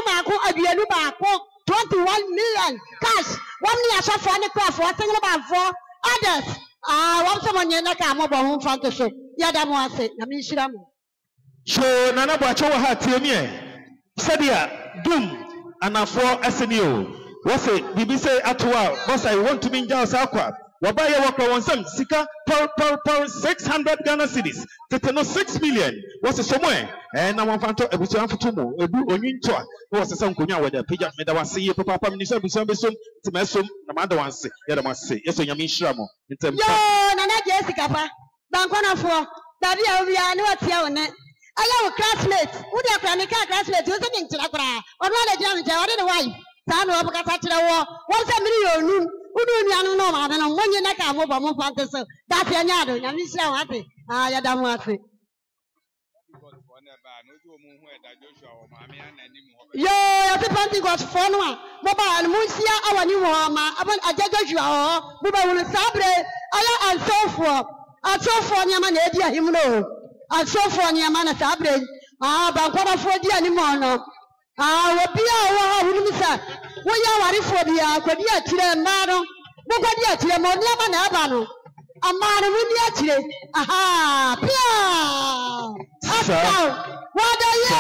Marco, Abianu Marco, 21 million cash. 1 year so for the craft, what thing about 4 others. Want someone in the camera home front show. Yadamo say, Namishiram. So, Nana Bacho had Tiamie. Sadia, Doom, and a 4 SNU. What's it? BBC Atua, boss, I want to be in Jaws Aqua. Wabaya Waka wants some Sika, per 600 Ghana cities. Tetano 6 million. What's it somewhere? And I want to Ebusan Futumo, Ebu Onintoa, who was a son Kunya with the Pija Medawasi, Papa Minister Busambisum, Timesum, Namanda once, Yadamasi, yes, Yamishramo. Yo, Nana Jessica, Bankona for Dadia, we are not here on it. I have a classmate, who they are classmate, who's in Tilakra, or not a young child, or wife. Tano abakatachira wo wonse miri onu unu anu no ma na monye na ka mo ba mo fante so that ya nyado nya mi sira wate ya da mo ate yo ya te Pentecost fo no a mo ba mo sia awani mo ma aban ajajoshua ho mo ba wonu sabre aya ansofo nyama na edi ahim no ansofo nyama na sabre bankwa fo di ani mo no wabia wa hunimisa woya wari fobia kwadi atire maro mo kwadi atire mo nyama na aba no amaro ni atire aha pia asa wada ye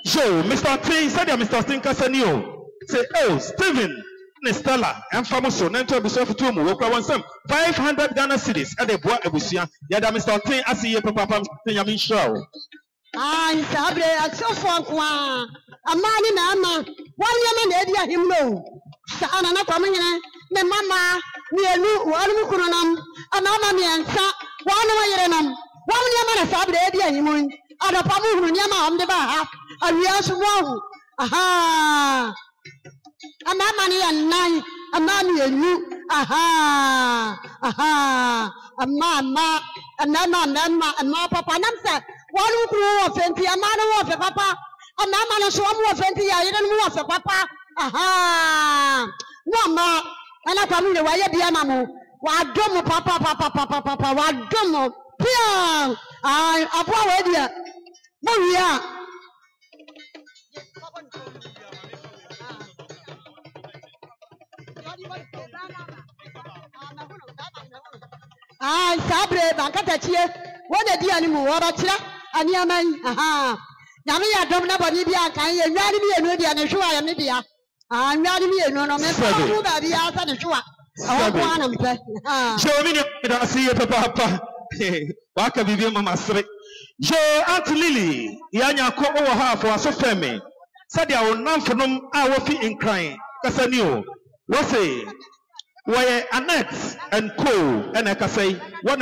So Mr. T said Mr. Stinker Senio say, oh, Stephen, Nestella, and Famoso, Nento Busofutumu, Wokra want some 500 Ghana cities at the Bois Ebusia, Yada Mr. T, I see you, Papa, Yamin Show. Sabre, I so far, a man in Amma, 1 year and him no. Sana coming in, the Mama, near Lu, one Mukunam, a Mama, and Sa, 1 year and 1 year and a Sabre, him, and a Pamu, Yama on the bar, and we also wrong. aha ama ni nan ama ni enu aha ama papa nam se wonu kru wo fenti ama no wo fe papa ama no so wo fenti ya yire no wo fe papa aha no ma ana kwa mi le waye bia na mo wa domo papa wa domo pia ai apo we dia mo ria ai sabre bankata chie wona di ani mu wo ba kira ani aman aha nyame ya dom na boni bia kan ye nwari mi enu dia ne hwa ya me dia ah nwari mi enu no me so ba bia sa ne hwa awo kwa na mpe show me the see papa waka bibi mama sre je Aunt Lily ya nya ko wo ha fo aso femi sadia wo namfonom a wo fi incline kasani o wo say why Annette and Co and I can say one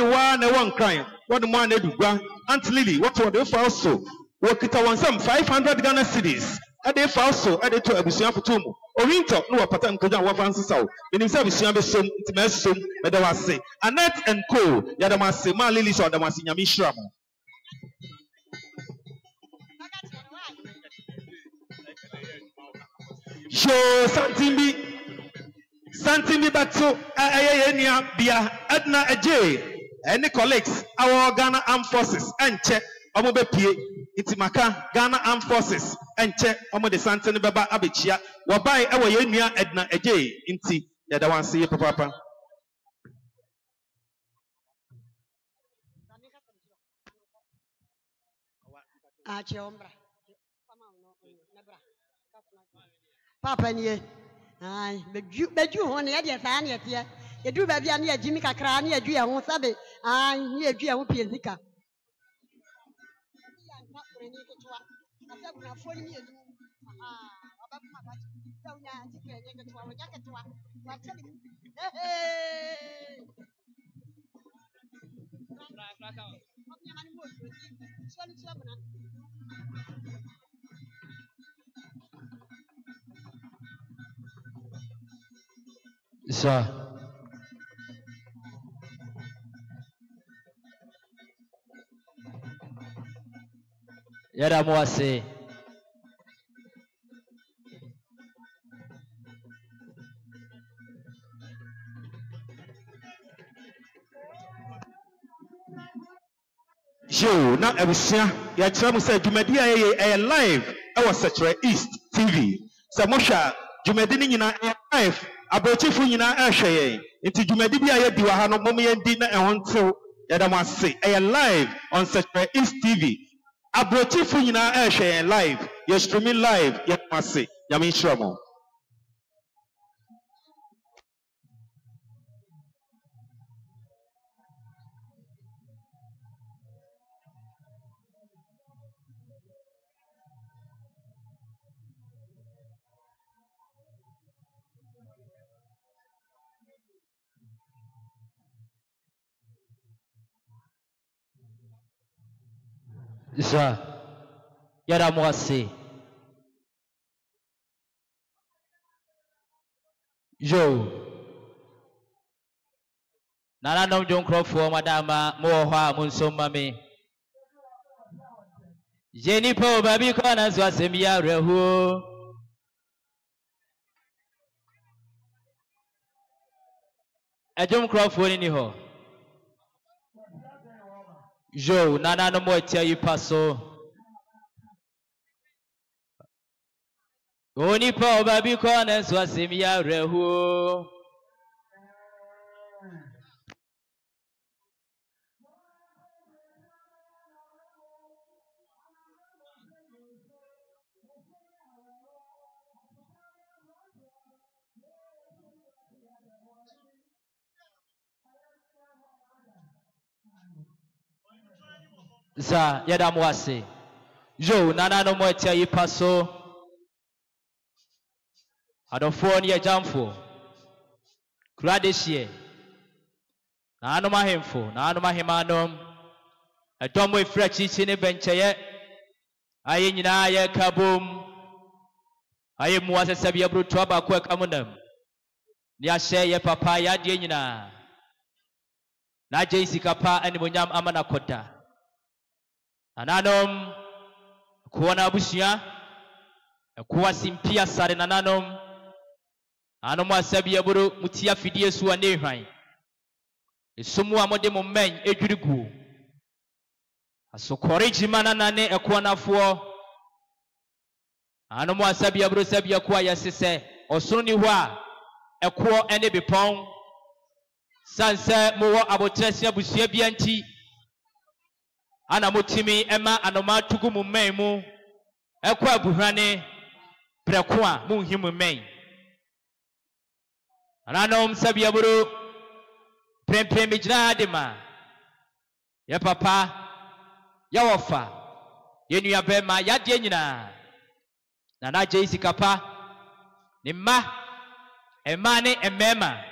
crime, one more Nedugua, Aunt Lily, what were they for also? Work it on some 500 Ghana cities. At the also added to a Bishop for Tumu. Or winter, no pattern could have one so. In himself, Bishop soon, it's soon, but I was say Annette and Co. Yadamasi, Ma Lily, or Damasi Yamishram. Show something. Santimi Batso, Ayania, Bia, Edna Ajay, any colleagues, our Ghana Armed Forces, and check Omobe Pie, Itimaka, Ghana Armed Forces, and check Omo de Santini Baba Abichia, Wabai, our Yenia, Edna Ajay, Inti, Yadawan see Papa. Papa, ai beju ho ne ye sa ne tie ye du ba bia ne ye jimi kakra ne ye du ye ho sabe ai ne ye du ye ho pie zika Sir. Yada mwase. Yo, now Ebusia, ya chama say Jumedi ay live. I was such East TV. Samosha, Jumedi ni nyina live. Abochifu nyina ahweye nti dwumadi bia ye di wa ha no mom ye di na ehontew yadamase ay live on Sector East TV. Abochifu nyina ahweye live ye streaming live yadamase yami shramo Sir. Yada mwase. Yo. Nana nom John Crawford madama mo hwa munsoma me. Jenny po baby kona so asemia rehu. John Crawford ni ho. Yo, nana no mo tia yi paso. Oni pa baby kona so asemia rehu. Za yada mwase. Yo nana no mo tia yi paso. Adofo ni ejamfo. Kradeshie. Na anu mahemfo, na anu mahimanom. Edomo efra chichi ne bencheye. Aye nyina ye kabum. aye muase sabi abro to aba ko akamunam ni ahye ye papa ya de nyina na je sikapa animonyam amana koda ananom kuona abusia kuwa simpia sare nananom anom asabi abro mutia fidie su ane hwan esumu amode mo men edwirigu asokore jimana nane ekoanafo anom asabi abro sabi akwa yesese osoro ni ho a eko ene bepon sanse mo wo abotresi abusua bia nti ana motimi ema anoma tugu mu men mu eko abuhwane preko a mu himu men ananom sabi abro prempem bijna adema ya papa ya wofa yenu ya bema ya de nyina na na je isikapa ni ma emane emema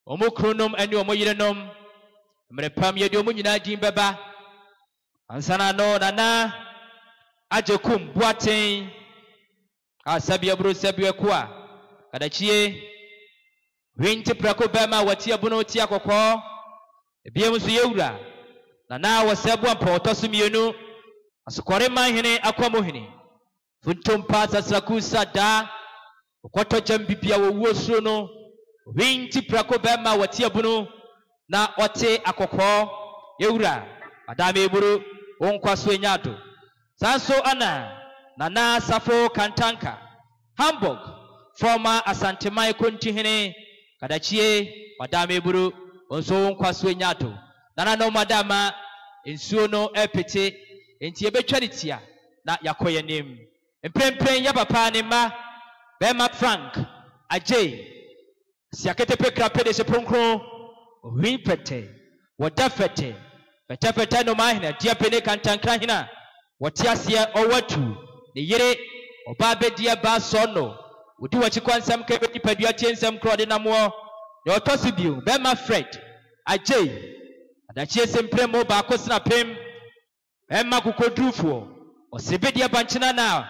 omukronom ani omoyirenom mrepam ye de omunyina din beba ansana no nana ajekum buaten asabi abro sabi akwa kadachie winti prako bema wati abuno ti akokọ ebiem so yewura nana wasabu ampa otosumienu asokore manhene akwamohene funtum pasa sakusa da okoto jambibia wo wuosuro no winti prako bema wati abuno na ote akokọ yewura adame eburu onkwaso enyado sanso ana nana safo kantanka Hamburg former asantemai kontihene kadachie madame eburu onso onkwaso enyado nana no madama ensuo no epete enti ebetwaritia na yakoye nim emprempren ya papa ne ma bema Frank ajay siakete pekra pede se pronkron ripete wodafete petapeta no mahina dia pene kantankra hina wotiasie owatu ne yere oba bedia ba sono wodi wachi kwansam ka bedi padua tiensam krode namo ne otosibio bema Fred ajay adachie sempremo ba akosna pem bema kokodrufuo osebedia banchina na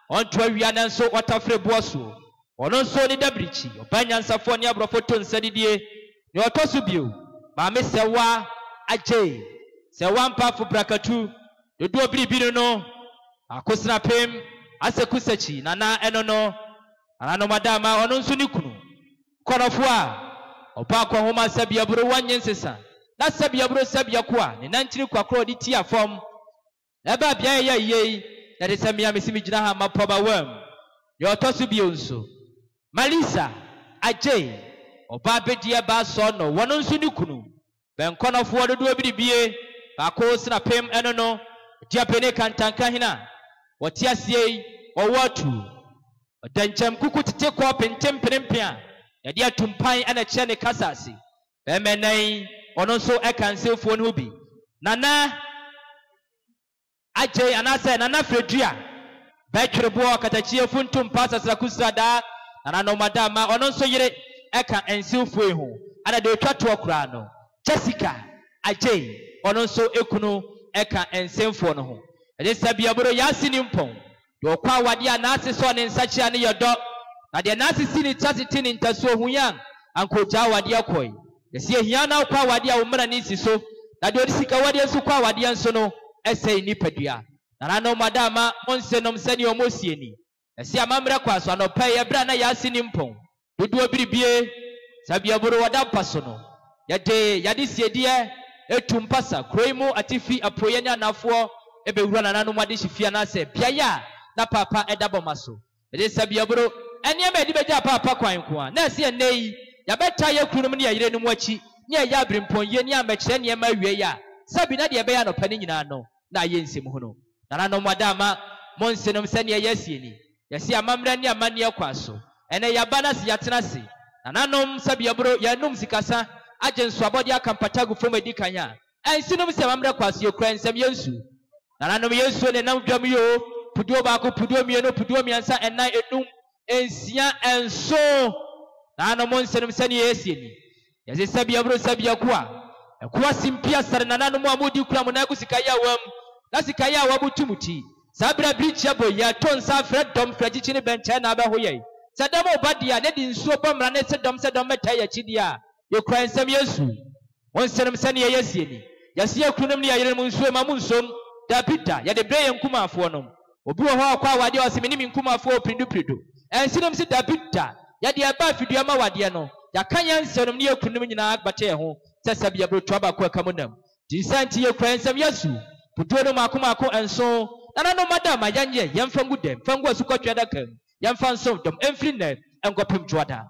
onto awia nanso watafre boaso ono nso ni dabrichi obanyansafo ne abrofo tonsadidie ne otosibio ba mesewa ajay sewa mpafu brakatu dodo biribiri no akosna pem asekusachi nana enono anano madama ono nso ni kunu korofo a oba kwa homa sabi aburo wanyensesa na sabi aburo sabi akwa ne nantiri kwakro di tia fom eba bia ye na de samia mesimi gina ha mapoba wam ye otosubio nso Malisa ajay oba bedia ba so no wono nso ni kunu benkonofo dodo biribie ba ko sina pem enono dia pene kantanka hina wotiasie owatu odanchem kuku tete ko pentem prempia ya dia tumpan ana chene kasasi bemenan ono so ekansefo no bi nana ajay anase nana Fredria betwerebo katachie funtum pasa sakusada nana no madama ono so yire eka ensefo ehu ana de twato okura no Jessica ajay ono so ekunu eka ensefo no ho ede sabia boro yasini mpon do kwa wade anase so ne nsachia ne yodo na de anase sini chasiti ni ntaso huyan ankoja wade akoi yesi ehia na kwa wade a umra ni siso na de odisika wade nso kwa wade nso no esei ni padua na no madama monsenom sani omosieni yesi amamra kwa so no pay ebra na yasini mpon dodo biribie sabia boro wada paso no yade siedie etumpasa kroimu atifi aproyenya nafo ebewura nanu made hifia na se biaya na papa edabomaso ede sabia bro eniema edi beja papa kwan ko a na se enei ya beta ye kunum ne yire num achi ne ya brimpon ye ne amekire ne ma wie ya sabi na de be ya no pane nyina no na ye nsem ho no nanu madama monsenom se ne yesi ni yesi amamra ne amane akwaso ene ya bana se yatena se nanu sabia bro ya num sikasa agenso abodi akampatagu from edikanya ensinum se amamra kwaso ye kura nsem yensu nanu yesu ne nam dwam yo puduo baako puduo mieno puduo miansa ennan enum ensia enso nanu monsenum se ne yesi ni yesi sabia bro sabia kwa simpia sare nanu mu amudi kura mo na gusikaya wam na sikaya wabutumuti Sabra bridge abo ya ton sa fred dom fragichi ne benche na ba hoye sadam obadia ne di nsuo bomra ne sedom meta ya chidia ye kwan nsam Yesu won senem sane ye yesie ni yase akunum ne yayere mu nsuo ma mu nsom da pita ya de bre ye nkumafo no obi wo ho akwa wade o se me ni nkumafo opridu ensinem se da pita ya de aba fidua ma wade no ya kan ya nsenom ne akunum nyina agbata ye ho sesabia bro to aba ko akamunam disanti ye kwan nsam Yesu pudo no makomako enso nana no madam ayanye yemfa ngudem fangu asukotwa daka yemfa nso dom emfri na enkopem twada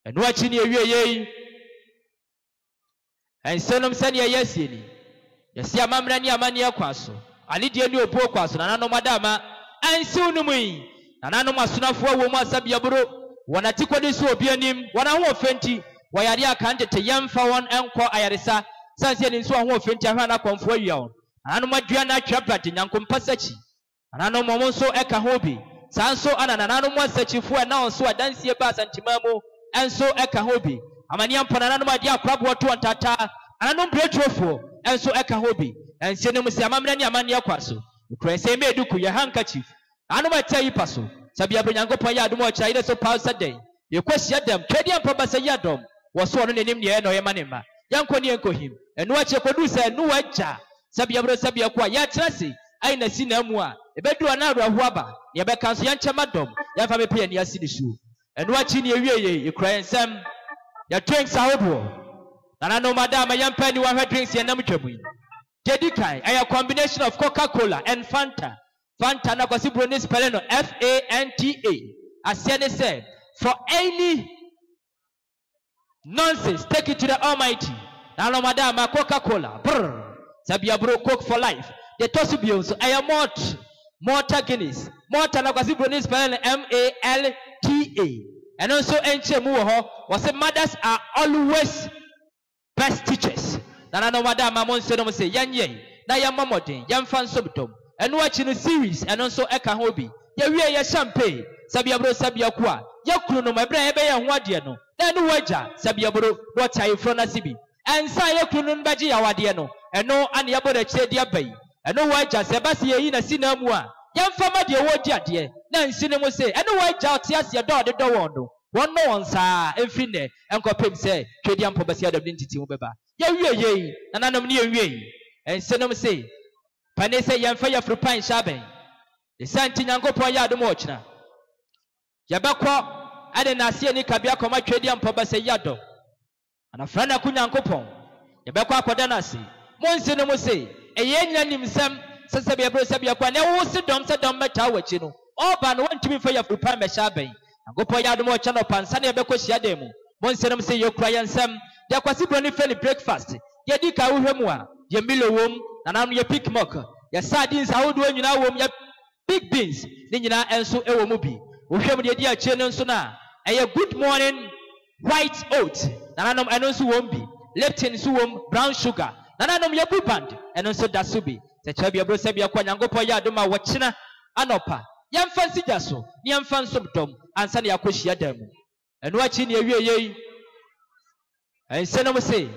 eno achi ne ewie yei ensenom sane yesie ni yesia mamra ni amane akwaso alidie ni obo kwaso nana no madam ansi unumui nana no masonafo wo mu asabia boro wona tikodi so obi anim wona ho ofenti wayare aka ndete yemfa won enko ayaresa sanse ni nso ho ofenti ahwa na konfo awia nana no madua na atwapati nyankompasachi nana no momo nso eka hobi sanso ana nana no mosachifo na onso adansie ba santimamu enso eka hobi amani ampa nana no madi akrabo to ntata nana no bretrofo enso eka hobi ense ne musi amamra ni amani akwaso ukrense meduku ye handkerchief anu matai paso sabia bronyankopon ya adom ocha ide so pausa den ye kwahia dem twedi ampa basa yadom wo so no nenim ne no ye manema yanko ne enkohim enu ache kodu se nu waja sabia bro sabia kwa ya trase ai na si na mu a ebedu ana arahu aba ne be kanso ya nchema dom ya fa mepe ne asi disu enu achi ne ewie ye kran nsam ya drinks ahodo nana no madam ya mpa ni wa drinks ya nam twamu dedikai a combination of Coca-Cola and Fanta na kwasi bronis peleno FANTA asiane say for any nonsense take it to the almighty nana madam Coca-Cola sabia bro Coke for life the tosubio so I am Malta Guinness Malta na kwasi bronis peleno MALTA and also enche mu ho was mothers are always best teachers nana no madam amonse no say yanye na yamamodin yamfa nsobdom enu achi no series and also eka hobi ya wie ya champagne sabia bro sabia kwa ya kunu no mabra ebe ya ho ade no na enu waja sabia bro what I from na sibi ensa ya kunu no baji ya wade no eno ane ya boda chire dia bai enu waja sebasi yi na sinamu a yamfa ma de wodi ade na nsine mo say enu waja otiase do de do wondo wonno wonsa emfine enkopem say twedi ampo basi adam ntiti mo beba ya wie yei nananom ne wie ensenom say pane say yamfa ya frupan shaben esanti nyankopon ya adom ochina yabekọ ade na ase ni kabia koma twedi ampo basi yadom anafra na ku nyankopon yabekọ akoda na ase mo ensenom say eye nya nimsam sesebe ebro sabia kwa na wo se dom meta wachi no oba no wantimi fa ya frupan me shaben agopo ya domo channel pansa ne ebekọ hia dem mo nsenem se yekura yansam de kwasi broni feli breakfast ye di ka wohwemu a ye milo wom nanam ye pick mock ye sardines awodo nyina wom ye big beans ni nyina enso ewo mu bi wohwemu de di a che no nso na eye good morning white oat nanam eno nso wom bi leptin nso wom brown sugar nanam ye blue band eno nso dasubi se chabia bro sabia kwa nyangopo ya doma wochina anopa yamfa sija so ni yamfa nsobdom ansa ne yakohia damu enu achi ne ewie yei ensenom se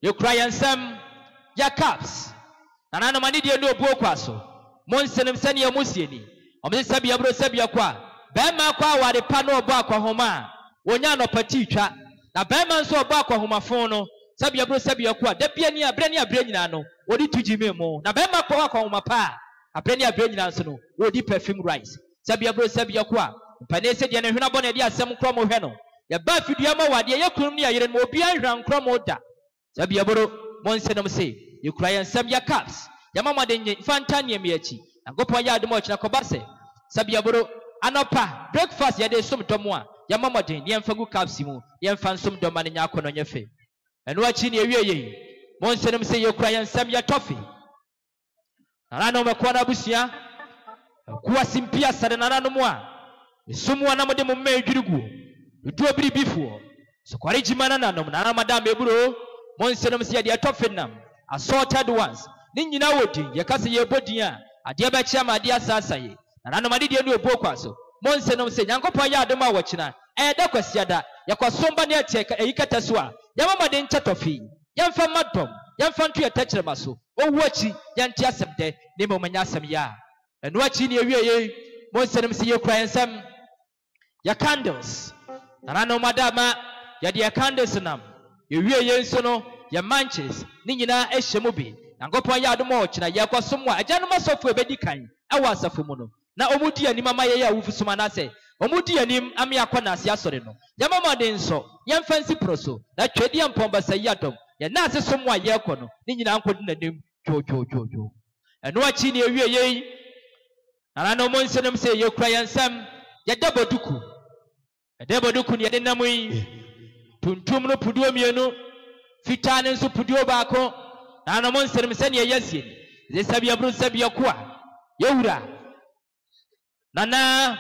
ye kura yansam ya caps nanano mani de no obuo kwaso monsenem sane ya musieni omse sabia bro sabia kwa bema kwa ware pa no obo akwa homa wonya no pati twa na bema nso obo akwa homa fon no sabia bro sabia kwa da bia ni abre nyina no wodi tuji memo na bema kwa akwa homa pa abreni abreni nanso no wodi perfume rice sabia bro sabia kwa mpane se de ne hwena bɔ ne de asɛm kro mo hwɛ no ya ba fidua ma wade ye kunum ne ayere no obi anhwa nkro mo da sabia bro monsenom se ye kura ye nsɛm ya caps ya mama de nye fanta ne mi achi agopɔ ya adom ɔkyena kɔba se sabia bro anopa breakfast ya de som dɔm a ya mama de ne mfa gu caps mu ye mfa nsom dɔm ma ne nya akɔnɔ nya fe ɛno achi ne ewie ye monsenom se ye kura ye nsɛm ya toffee nana no mekwana busia kuwa simpia sare nana no mu a esumu ana mode mu mma edwirigu duo biri bifuo so kware jimana nanom nana madam eburo monsenom se de toffee nam assorted ones ni nyina wodi ye kase ye bodin a ade ba chia ma ade asasaye nana no made de no obo kwaso monsenom se nyankopon ya adom a wochina da kwasiada ye kwasomba ne atie eyikata so a ye mama de ncha toffee ye mfa madom ye mfa ntu ye tachirema so owu achi ye ntia asem de ne mo manya asem ya ɛno akyi ne ewie ye mo nsɛm si ye kura nsɛm ya candles nananom adama ya de candles nam ewie ye nso no ya manches ne nyinaa ɛhyɛ mu bi Nyankopɔn yɛ adom a ɔkyena yɛ kɔsom a agyanom asɔfo ebedi kan ɛwɔ asafo mu no na ɔmudi anim ama yɛ a wufusuma na sɛ ɔmudi anim ame akɔ na ase asɔre no yɛma mɔden nso yɛmfa nsi pro so na twɛdi ampɔn basa yi adom yɛ na ase som a yɛkɔ no ne nyinaa nkɔdi n'anim dwo ɛno akyi ne ewie yɛ nananom nsenom sɛ yɛkura yɛn nsɛm yɛda boduku ɛda boduku ne yɛde nam yi tuntum no puduo mmienu fitaa ne nso puduo baako nananom nsenom sɛ ne yɛyɛ sie ne sɛbi aburu sɛbi ɛko a yɛwura nana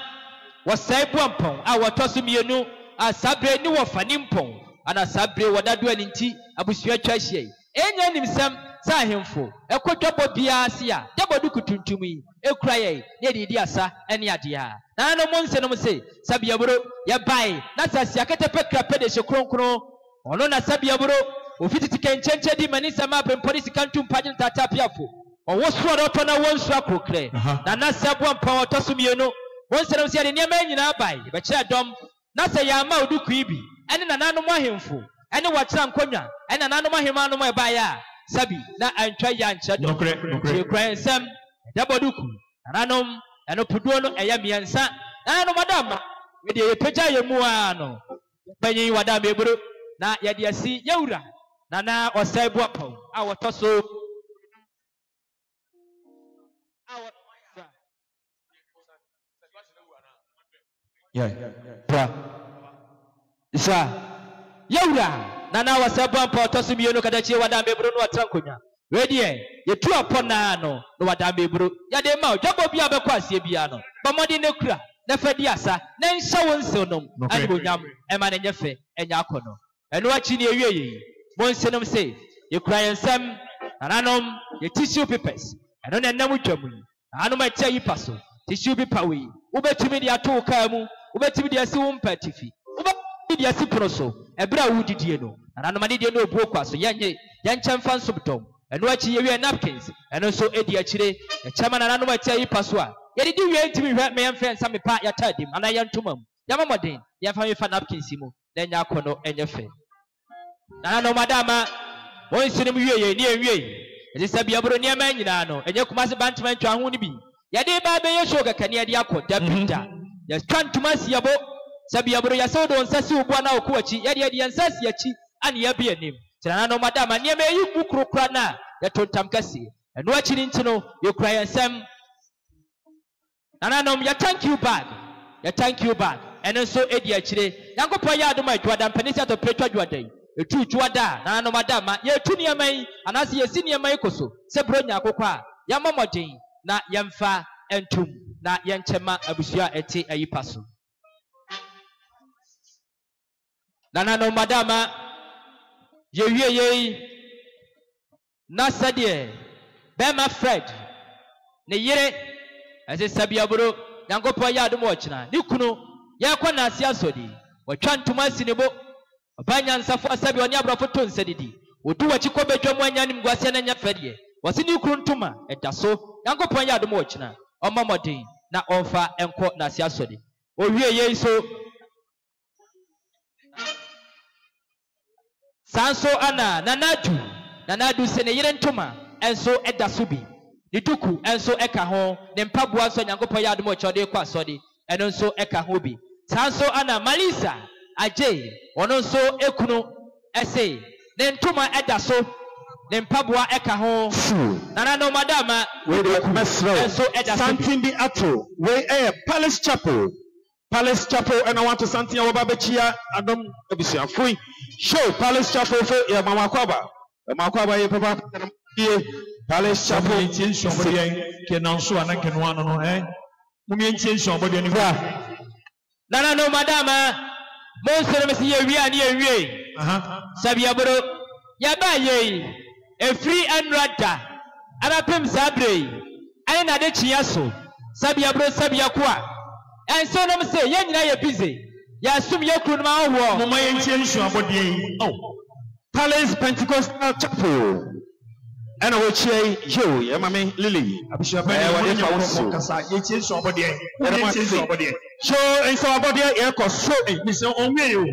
wɔsɛe boampɔn a wɔtɔ so mmienu a sabre ne wɔfa ne mpɔn ana sabre wɔdadoa ne nti abusua atwa ahyia yi ɛnyɛ nimsɛm sɛ ahemfo ɛkɔdwabɔ biara se a dabɔduku tuntum yi ɛkura yɛ ne yɛde di asa ne adeɛ a nananom nsenom se sabiaburo yɛbae na sɛ asia kɛtɛpɛ krapɛ de hyɛ kronkron ɔno na sabiaburo ofititi kɛnkyɛnkyɛ di mani sɛm apempɔne sika ntumpagye ntata apiafo ɔwɔ soɔ na ɔtɔ na wɔnsu akorɔkrɛ na na sɛ boampɔn ɔtɔ so mmienu wɔn nsɛm sɛ yɛde nneɛma nyinaa bae yɛbɛkyerɛ dɔm na sɛ yɛama oduku yi bi ɛne nananom ahemfo ɛne wɔkyerɛ nkonnwa ɛne nananom ahemanom ɛbaeɛ a sabi na antwa yɛ ankyerɛ dɔm yɛkura nsɛm ɛdabɔduku nananom ɛno puduo no ɛyɛ mmiɛnsa nananom adama yɛde yɛpagya yɛ mu a no panyin wadama eburo na yɛde asi yɛwura nana ɔsɛe boapɔn a wɔtɔ so yɛwura nana wɔsɛe boapɔn ɔtɔ so mmienu kadakye wadama eburo no ɔtera nkonnwa wɛdeɛ yɛtu apɔ naa no na wadama eburo yɛde ma dwabɔ bi a bɛkɔ aseɛ biara no bɔmmɔden ne kura na fa di asa na nhyɛ wo nsew nom ane onyam ɛma ne nyɛ fɛ ɛnyɛ akɔ no ɛno akyi ne ewie yɛ mo nsenom se yɛkura yɛn nsɛm nananom yɛ tissue papers ɛno na ɛnam dwa mu yi nananom ɛkyɛ yi pa so tissue paper wei wobɛtumi de ato wo kaa mu wobɛtumi de asi wo mpa atifi wobɛtumi de asi pono so ɛberɛ a wodidie no nananom adedie no obuo kwa so yɛnkyɛ mfa nsobdɔm ɛno akyi yɛwie napkins ɛno nso ɛdi akyire ɛkyɛma nananom ɛkyɛ yi pa so a yɛde di wie ntimi hwɛ me yɛmfɛ nsa mepa yɛta adim anaa yɛntoma mu yɛma mmɔden yɛmfa mefa napkins mu na ɛnyɛ akɔ no ɛnyɛ fɛ nananom adama wɔn nsinom wie yɛ ne ɛwie ɛde sɛ biaboro nneɛma nyinaa no ɛnyɛ kumase bantoma ntwa ho no bi yɛde ba bɛyɛ show kɛkɛ ne yɛde akɔ dabida yɛtwa ntoma siabo sɛ biaboro yɛsɛ wode wo nsa si wo boa na wokɔ akyi yɛde yɛn nsa si akyi ane yɛbi anim nti nananom adama nneɛma ɛyi mu kurokora no a yɛtontam kɛseɛ ɛno akyi ne nti no yɛkura yɛn nsɛm nananom yɛ thank you bag ɛno nso ɛdi akyire nyankopɔn yɛ adom a adwada mpani sɛ atɔpere twa dwada yi ɛtu dwada a nananom adama yɛtu nneɛma yi anaasɛ yɛsi nneɛma yi kɔ so sɛ buro nya akokɔ a yɛmmɔ mmɔden na yɛmfa ntom na yɛnkyɛma abusua a ɛte ayipa so nananom adama yɛwie yɛi na sɛdeɛ bɛrima fred ne yere ɛsɛ sabiaburo nyankopɔn yɛ adom ɔkyena ne kunu yɛkɔ naase asɔde wɔtwa ntoma asi ne bo ɔba nyansafo asabi ɔne aborɔfo to nsa didi wɔdu wɔkyi kɔ bɛdwa mu anya nim guaseɛ no nyɛ fɛdeɛ wɔse ne kunu ntoma ɛda so nyankopɔn yɛ adom ɔkyena ɔma mmɔden na ɔmfa ɛnkɔ naase asɔde owie yɛi so saa nso ana nanadu sɛ ne yere ntoma ɛnso ɛda so bi ne duku ɛnso ɛka ho ne mpaboa nso nyankopɔn yɛ adom ɔkyɛ ɔde kɔ asɔde ɛno nso ɛka ho bi saa nso ana malisa agye ɔno nso ekunu ɛse ne ntoma ɛda so ne mpaboa ɛka ho nananom adama ɛnso ɛda so something bi ato wei ɛyɛ palace chapel ɛna wanto something a wɔba bɛkyia adom abusuafo yi show palace chapel fo yɛ mamakɔba yɛ papa yɛ palace chapel tie nsuabɔde yɛn kenanso ana kenoa no no mumie ntie nsuabɔde ne bra nananom adama mo nsɛm sɛ yɛwie a ne yɛwie sabiaboro yɛba yɛi ɛfiri ɛnora da anapem saa berɛ yi ɛne nade kyea so sabiaboro sabiako a ɛnso nom sɛ yɛn nyinaa yɛ busy yɛasom yɛ kuro no ma ahoɔ moma yɛntie nsuabɔde yi palace pentecostal chapel ɛna wɔkyia yo yɛ mame lily wɔde fa wo so yɛtie nsɔbɔdeɛ yɛtie nsɔbɔdeɛ so nsɔbɔdeɛ yɛkɔ so mesɛ ɔnwie o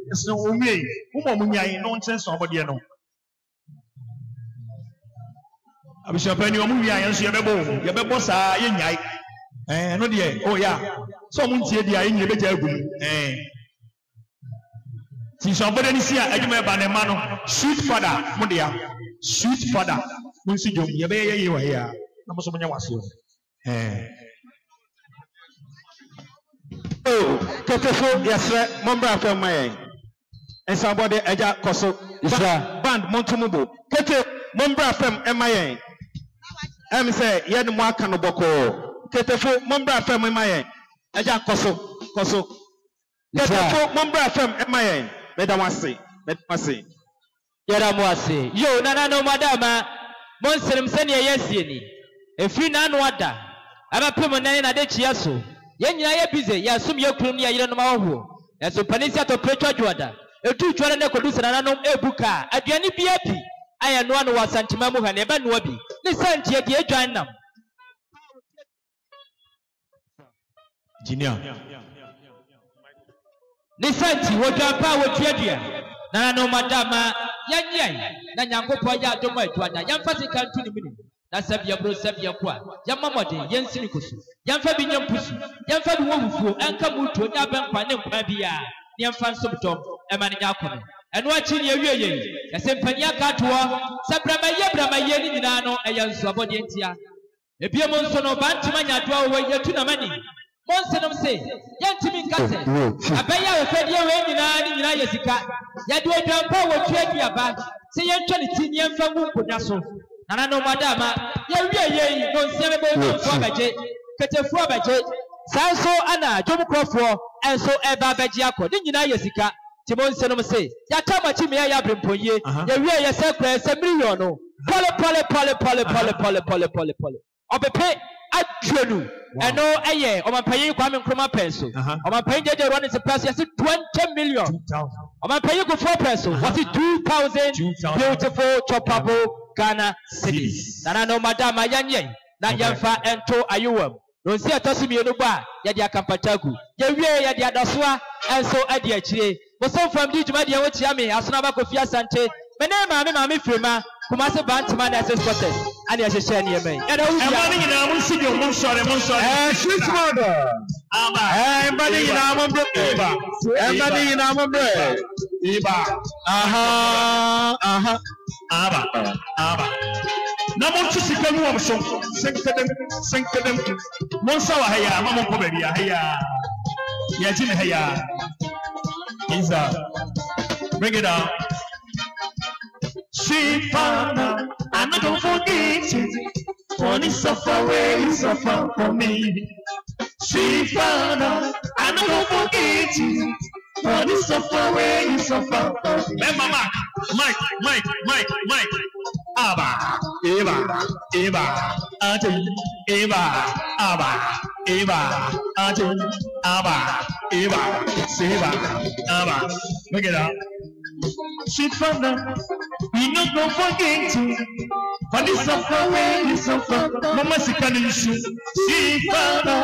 mesɛ ɔnwie woma mo nyae na ɔnkyɛ nsɔbɔdeɛ no abusuapani ɔmo wie a yɛn nso yɛbɛbɔ saa yɛnyae no deɛ ɔyɛ a sɛ ɔmo ntie deɛ a yɛnyɛ bɛgya agu mu ti nsɔbɔdeɛ no si a adwuma ɛba ne mma no sweet father mo dea sweet father mo nsi dwom yɛbɛyɛ yɛyɛ wɔ yɛ a na mo so mo nyɛ wase o ketefo yɛsrɛ mombra fam ma yɛn nsɔbɔdeɛ agya kɔ so band montom bo kete mombra fam ɛma yɛn ɛm sɛ yɛne mo aka no bɔkɔɔ ketefo mombra fam ɛma yɛn agya kɔ so ketefo mombra fam ɛma yɛn meda mo ase yɛda mo ase yo nananom adama monserem sɛnea yɛasie ni ɛfiri n'ano ada abɛpem nan na de kyia so yɛn nyinaa yɛ bize yɛasom yɛkurom ne yɛyerenom ahɔhoɔ ɛso pani si atɔpere dwoada ɛtu twa no kɔdu sɛ nananom ɛbu kaa aduane bia pi ayɛ noa no wɔ asantema mu ha ne ɛbɛnoa bi ne santeɛ deɛ adwan nam ne santi wɔdwan pa a wɔtuadua nananom adama yɛnyɛn na nyankopɔn yɛ adom a adwada yɛmfa sika nto ne mini na sɛbea bro sɛbea ko a yɛmma mmɔden yɛnsi ne koso yɛmfa bi nyɛ mpusu yɛmfa bi wɔ wufuo ɛnka mu tuo ne abɛnkwa ne nkwa biara ne yɛmfa nsom dɔm ɛma ne nyɛ akɔno ɛno akyi ne yɛwie yɛn yɛsɛ mpani aka atoɔ sɛ bramayɛ ne nyinaa no ɛyɛ nsuabɔdeɛ ntia ebiem nso no bantema nyadoa wɔ yɛtu na mani monsenom se yɛntimi nka sɛ abɛyɛ a wɔfɛdeɛ wɔ nyinaa ne nyinaa yɛ sika yɛde odwampa a wɔtu aduaba sɛ yɛntwa ne ti ne yɛmfa ngu nkonnwa so nananom adama yɛwie yɛn nonsia bɛbɛyɛfoɔ abɛgye ketefoɔ abɛgye saa nso ana dwomkorɔfoɔ ɛnso ɛba abɛgye akɔ ne nyinaa yɛ sika nti monsenom se yɛaka makyi mmea yɛ aberempɔyie yɛwie yɛ sɛ koraa sɛ million no pɔle ɔpepe atwanu ɛno ɛyɛ ɔmampanyin Kwame Nkrumah pɛn so ɔmampanyin gyegye ruwa ne se pɛ so yɛse 20 million ɔmampanyin Kufuor pɛn so wɔse 2,000 beautiful choppable Ghana cedis nananom adama yɛnyɛn na yɛmfa ɛnto ayowam nonsi ɛtɔ so mmienu bɔ a yɛde akampatagu yɛwie yɛde adasoa ɛnso ɛde akyire bosomfam di dwumadeɛ wɔkyia me asono abakɔfi asante mene maame firima Kumasi Bantama na SS Quarters ani ahyehyɛ nneɛma yi ɛna wo ɛma ne nyinaa mo nsi deɛ mo nsɔre sweet mother ɛma ne nyinaa mo brɛ ɛma ne nyinaa mo brɛ na mo nto sika mu wɔ so senkadem mo nsa wɔ ha yi a ma mo nkɔ baabi a ha yi a yɛgye ne ha yi a Isa bring it down. Sweet Father, I'm not gonna forget you for the suffer way you suffer for me. Sweet Father, I'm not gonna forget you for the suffer way you suffer for me. Remember Mike. Abba, Eva, Auntie, Eva, Abba, Eva, Auntie, Abba, Eva, Siva, Abba. Look it up. Sweet Father, we not gonna forget you for the suffer when you suffer. Mama sikana issue. Sweet Father,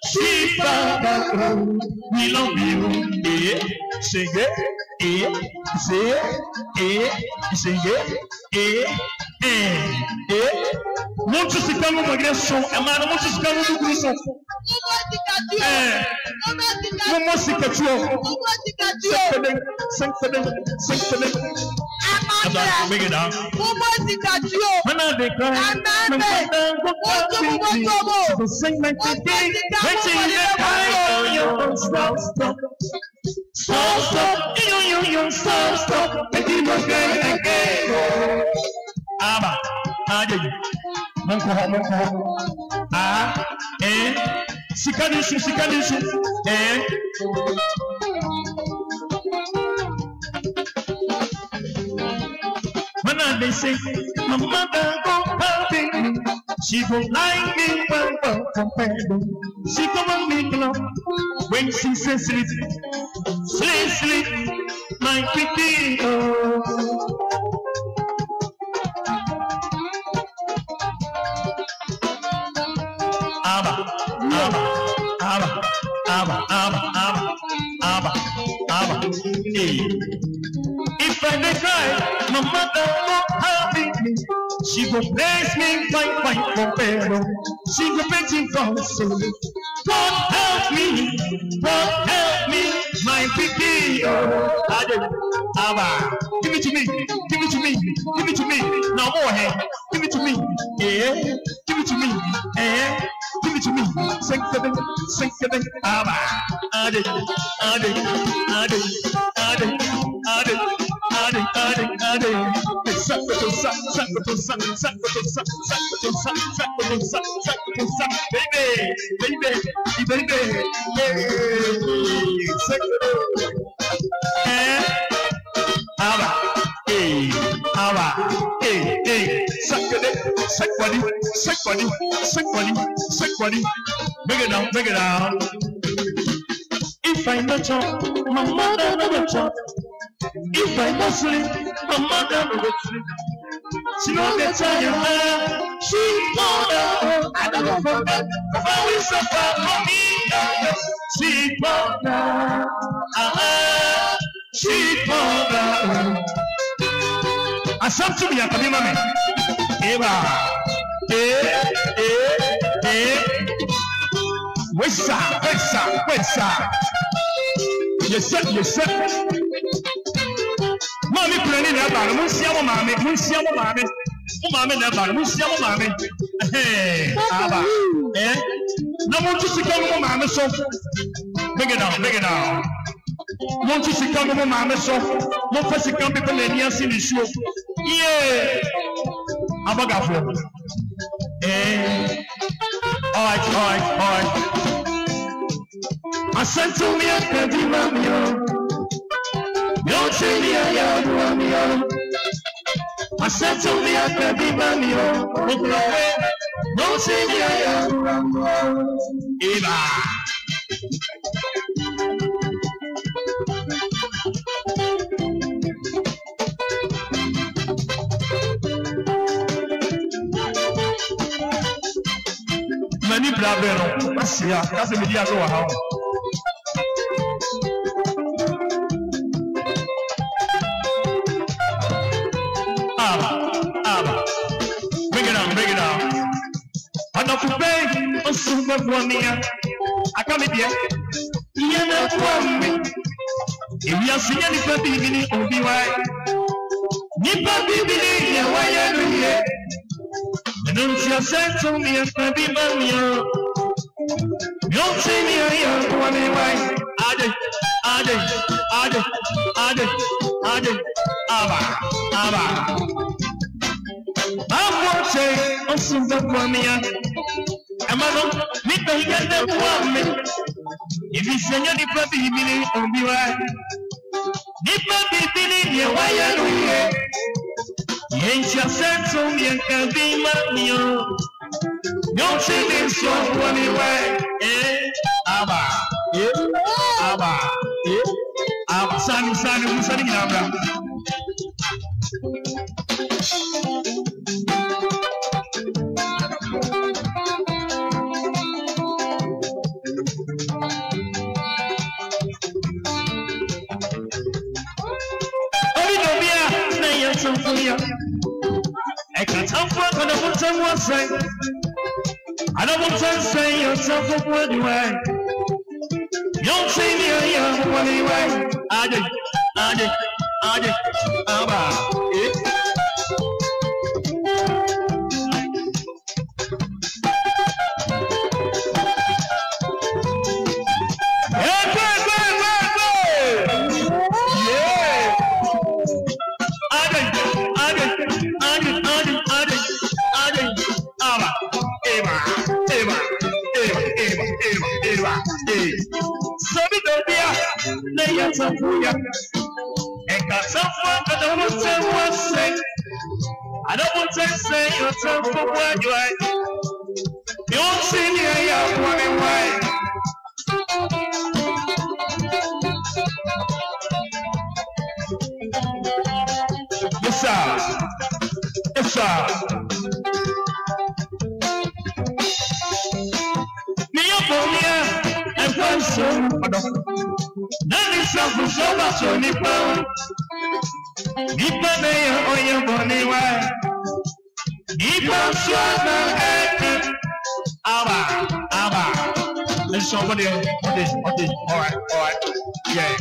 Sweet Father, we love you. Sing it, say it, sing it, Won't you sit down with my guest show? And man, won't you sit down with the show? No more secret. Sing for them. Bring it down. When I declare, sing like the day. Stop. Stop. Abba, Monko. Sikadishu. When they say, my mother go helping me, she go like me, she come on me club when she says sleep, my kitty. If I dey cry, my mother won't happy me. She go bless me, fight forever. She go waiting for me soul. God help me, my picky. Give it to me, give it to me, give it to me. Now more hand, give it to me, yeah. Give it to me, yeah. Give it to me, sing it, Bring it down. If I not talk, my mother never talk. If I not sleep, my mother never sleep. She don't get tired, she mother. I never forget how we suffer for me. She mother, she mother. I said to me, I can be mommy. Eva, Wesa. Yes, sir. Mommy planning about Musiamo Mammy. Hey, Abba. No one to see come Mamma so. Bring it down. Want to see come Mamma so. No first come people in here see the show. Yeah. Abagafo. All right. I sent to me a petty mammy. Don't say me a young I sent to me a petty mammy. Don't say me a young Eva. Many bravo, that's the media go around. Bring it down. I'm not to pay on super one year. I come here. You're not one me. If you're seeing any baby, on the way. Nipa baby, why are you here? Don't you say to me a baby mammy? Don't say me a young one way. Ade. Abba. I'm watching on super one year. I'm not Nipa the one me. If you say any baby, on the way. Nipa baby, why are you here? Ain't you said to me and can be money? Don't say this so anyway. Abba. Sunny, Abba. I can't help what I don't want to say. I don't want to say yourself what you are. Don't say me a young one anyway. Ade. Abba. I don't want to say yourself for what you are. You don't see me a young woman way. Yes, sir. Me up on me and one so. None is yourself will show us your nipple. Nipa na ya oye boni wa. Nipa shwana eke. Aba. Let's somebody. Okay. All right. Yeah.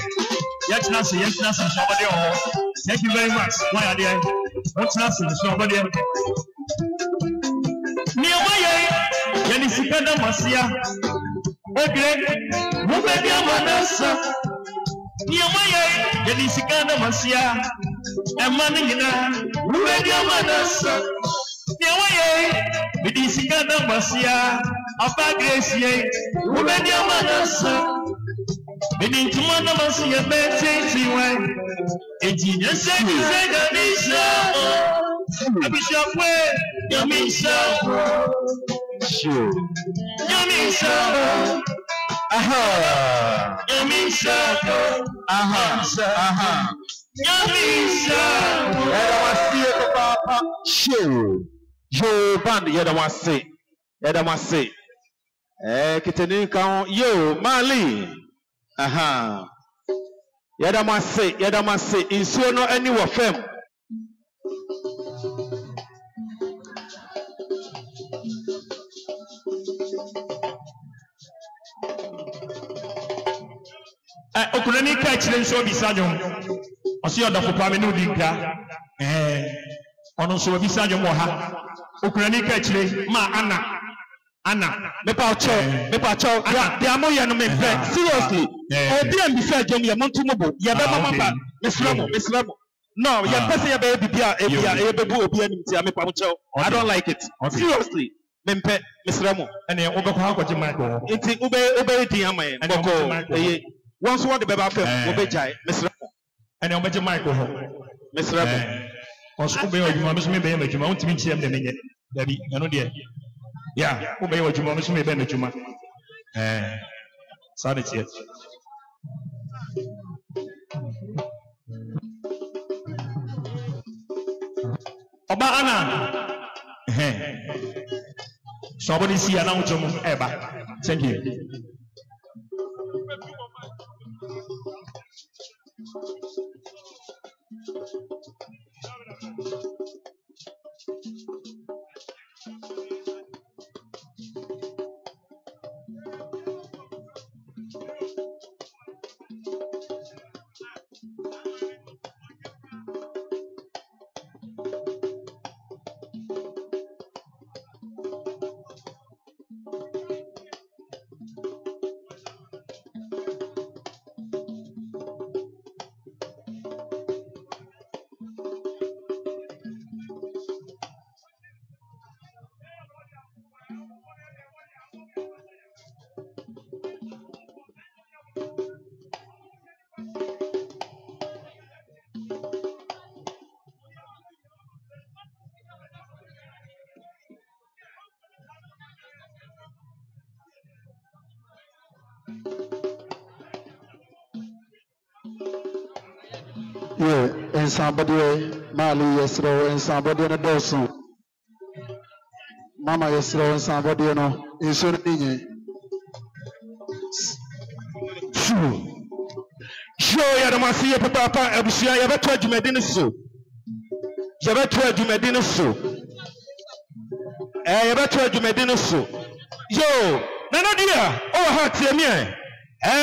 Yes, Nancy. Somebody. Oh, thank you very much. Why are they? What's Nancy? Somebody. Niamaye. Yani sikanda masia. Okay. Mubedi amanasa. Niamaye. Yani sikanda masia. Emani ngina. Mubedi amanasa. Niamaye. Bidi sikanda masia. Apa Gracie. Mubedi amanasa. Bidi ntumana masia beti way. Eti nyese Yamisha. Abisha kwe Yamisha. Sure. Yamisha. Aha. Yamisha. Aha. Yamisha. Yada wasi papa. Sure. Yo band yada wasi. Kiteni kaon yo Mali. Aha. Yada wasi. Insuo no any wa fam. Okunani ka chire nso bisanyo. Osi odafo pa me no dinka. Ono so bisanyo mo ha. Okunani ka chire ma Anna. Me pa cho. They are more no me seriously. Obi am bisa jom ye montu mobo. Ye be mama Mesramo. No, ye person ye be bibia e be bu obi anim ti me pa cho. I don't like it. Seriously. Mempe Mesramo. Ene obekwa ha kwaje Michael. Enti ube di amaye. Boko once what the beba fam obejai Mesramo. Ene obeje Michael ho. Mesramo. Once ube odwuma me so me be ya madwuma untimi nchiem de menye. Dabi eno de. Yeah, ube odwuma me so me be madwuma. Sorry tie. Oba Anna. Somebody see an out of Eba. Thank you. And somebody Mali yesro and somebody in a dozen. Mama yesro and somebody in Sunday. Show ya masi ya papa abusia ya beto adwumedin so. Ya beto adwumedin so. Ya beto adwumedin so. Yo, nana dia, oh ha tie me.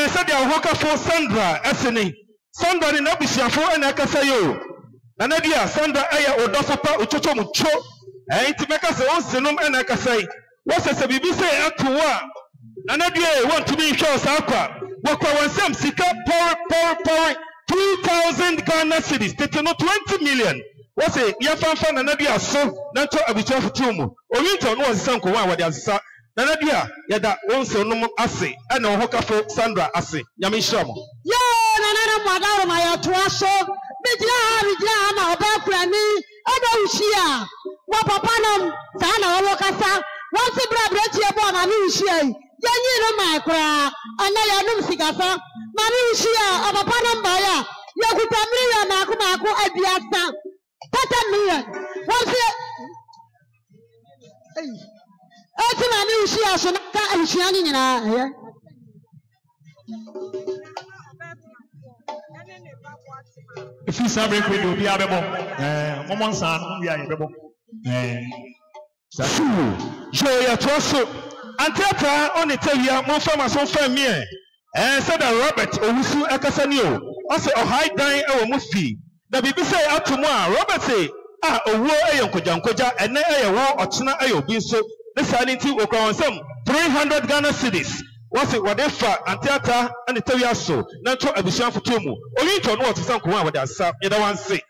Said ya hoka for Sandra aseni. Sandra ni nabusiafo na akasa yo. Nana dia Sandra aya odofo pa uchocho mucho. Nti meka se onsenum na akasa yi. Wo sese bibi se atowa. Nana dia want to be sure sa akwa. Wakwa wansem sika power 2,000 Ghana cedis. Tete no 20 million. What's it? Ya fanfa nana dia so nanto abicho futumu. Owinto no wasisa nko wa wade asisa. Nana dia yada onsenum ase na ohokafo Sandra ase. Nyame hyiamo. Yo nana mwadaro ma ya toaso. Bijira ma obakura ni odo uhia. Wa papa nom sa na wo kasa. Won se bra bra tie bo ma ni uhia yi. Yanyi no ma kra. Ana ya num sigasa. Ma ni uhia papa nom ba ya. Yakuta million na ko abiasa. 30 million. Won se eti ma ni uhia so na ka uhia ni nyina. If you sabre kwe do bi abebo. Momo nsan wi aye bebo. Joe ya toso. Antiata oni tewia mo fama so fam me. Said that Robert Owusu akasani o. O say o high dan e wo mu fi. Da bibi say atomo a Robert say owo eyenkojankoja ene eyewo otena eyobi so. This sanity okrawonsam 300 Ghana cedis. What's it whatever Antiata and the tewia so. Na to abusuan foto mu. Oyin to no otisan ko wa da sa. Ye da wan say.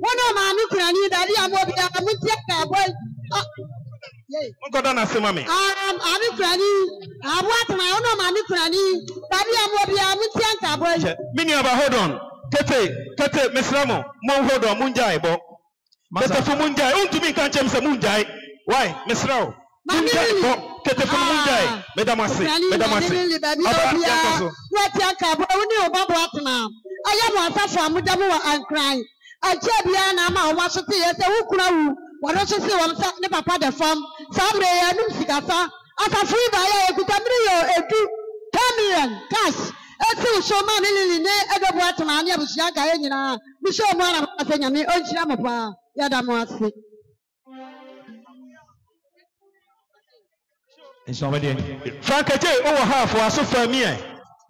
One of my Ukrainian daddy, I'm going to take that boy. I'm Ukrainian. I want my own man Ukrainian. Daddy, I'm going to take that boy. Mini about hold on. Kete, Miss Ramo, Mon hold on, Munjai, Bo. Kete for Munjai, to me can't change the Munjai. Why, Miss Rao? Kete for Munjai, Medamasi, I am one from Mudamu and crying. I tell you, I was to see a Ukrau. What else is one the papa the farm? Some day I knew Sigasa. As a free buyer, you can bring a 10 million cash. It's so many in the waterman, Yabushaka, Michelle Mona, I think I'm Ojamapa, Yadamasi. It's already Frank over half was so for me.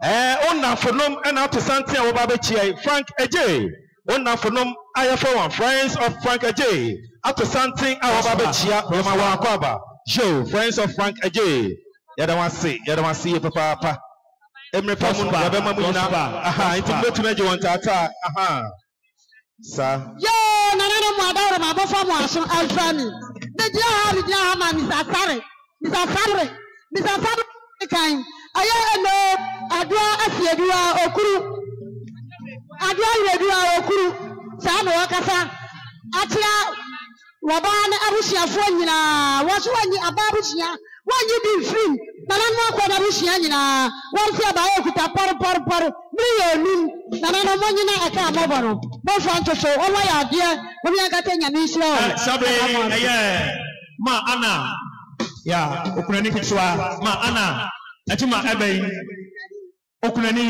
Onna fonom and out to Santia Obabechi, Frank Eje. Onna fonom, I for one friends of Frank Eje. Out to Santing Obabechi, Yamawa Kwaba. Joe, friends of Frank Eje. Yadawan see, Papa. Emre Pamun, Yabamamuna. Aha, it's a bit to make you want to attack. Aha. Sir. Yo, Nana Madara, my Bofam, Alfani. The Jahama, Mr. Sarre, kind. I know Adua Okuru. Sam Wakasa. Atia Waban Abushia Fonina. What's one Ababushia? Why you be free? Nanama Kodabushia. Once you buy a par. Nanana Manina Akamobano. Both want to show. Oh, my dear. When you got in a niche law. Ma Anna. Yeah, Ukrainian Kichwa. Ma Anna. Achuma ebe okunani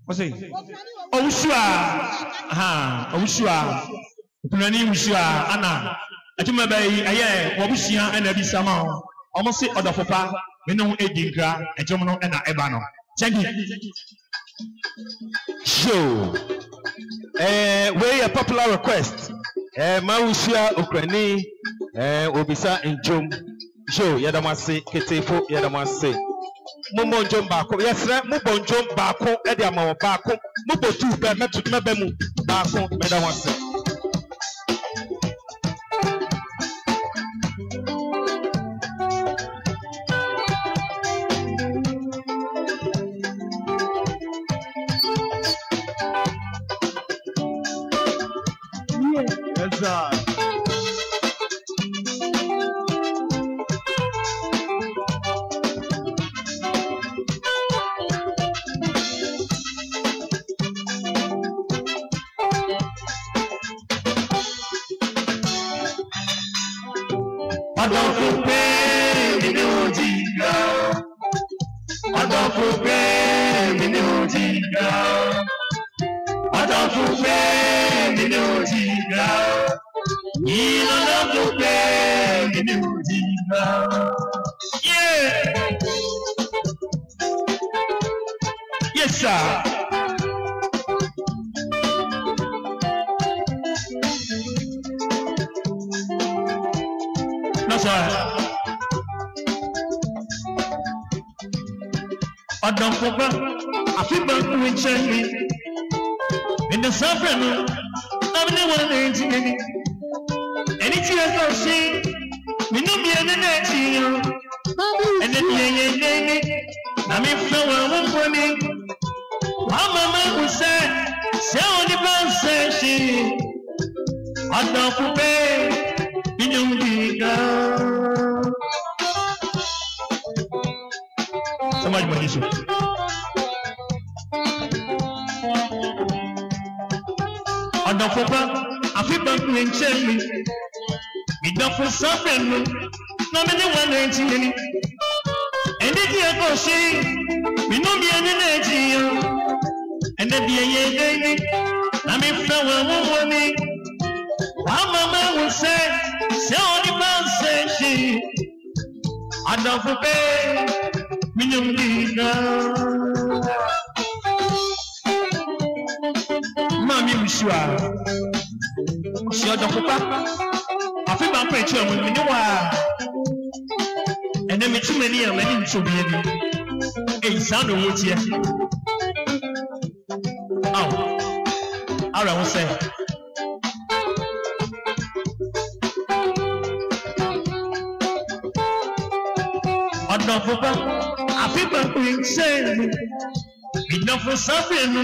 what's it? Owushua okunani Owushua Anna achuma ebe aye wobushia na bisama omo se odofofa me no edinkra ejom no na eba no thank you show we a popular request Mawushia Ukraini obisa enjom Joe, Yadamasi, Ketefo, Yadamasi. Mumonjom Bako, yes, Mubonjom Bako, Ediamo Bako, Mubotu, Mebemu, Bako, Medamasi. Yes, sir. Yes, sir. That's right. I don't forget. I feel bad to enjoy me. In the suffering, I'm the one enjoying. Anything I don't see, me no be an energy. And then I mean, flower for me. My mama will say, "Say the man say she." I don't forget. You know the girl. Somebody put this. I don't forget. I feel bad to enjoy me. Me don't for suffering. No me the one enjoying. And if you go see. Me no be any Nigeria, and the day, I'm a flower woman. Our mama will say, so the man said she, I don't forget, me no need Mammy, we sure. She don't forget. I feel my picture when we know and then me too many and many to be a sound of what here. Oh, I will say. I don't forget. I feel my picture. Enough for something.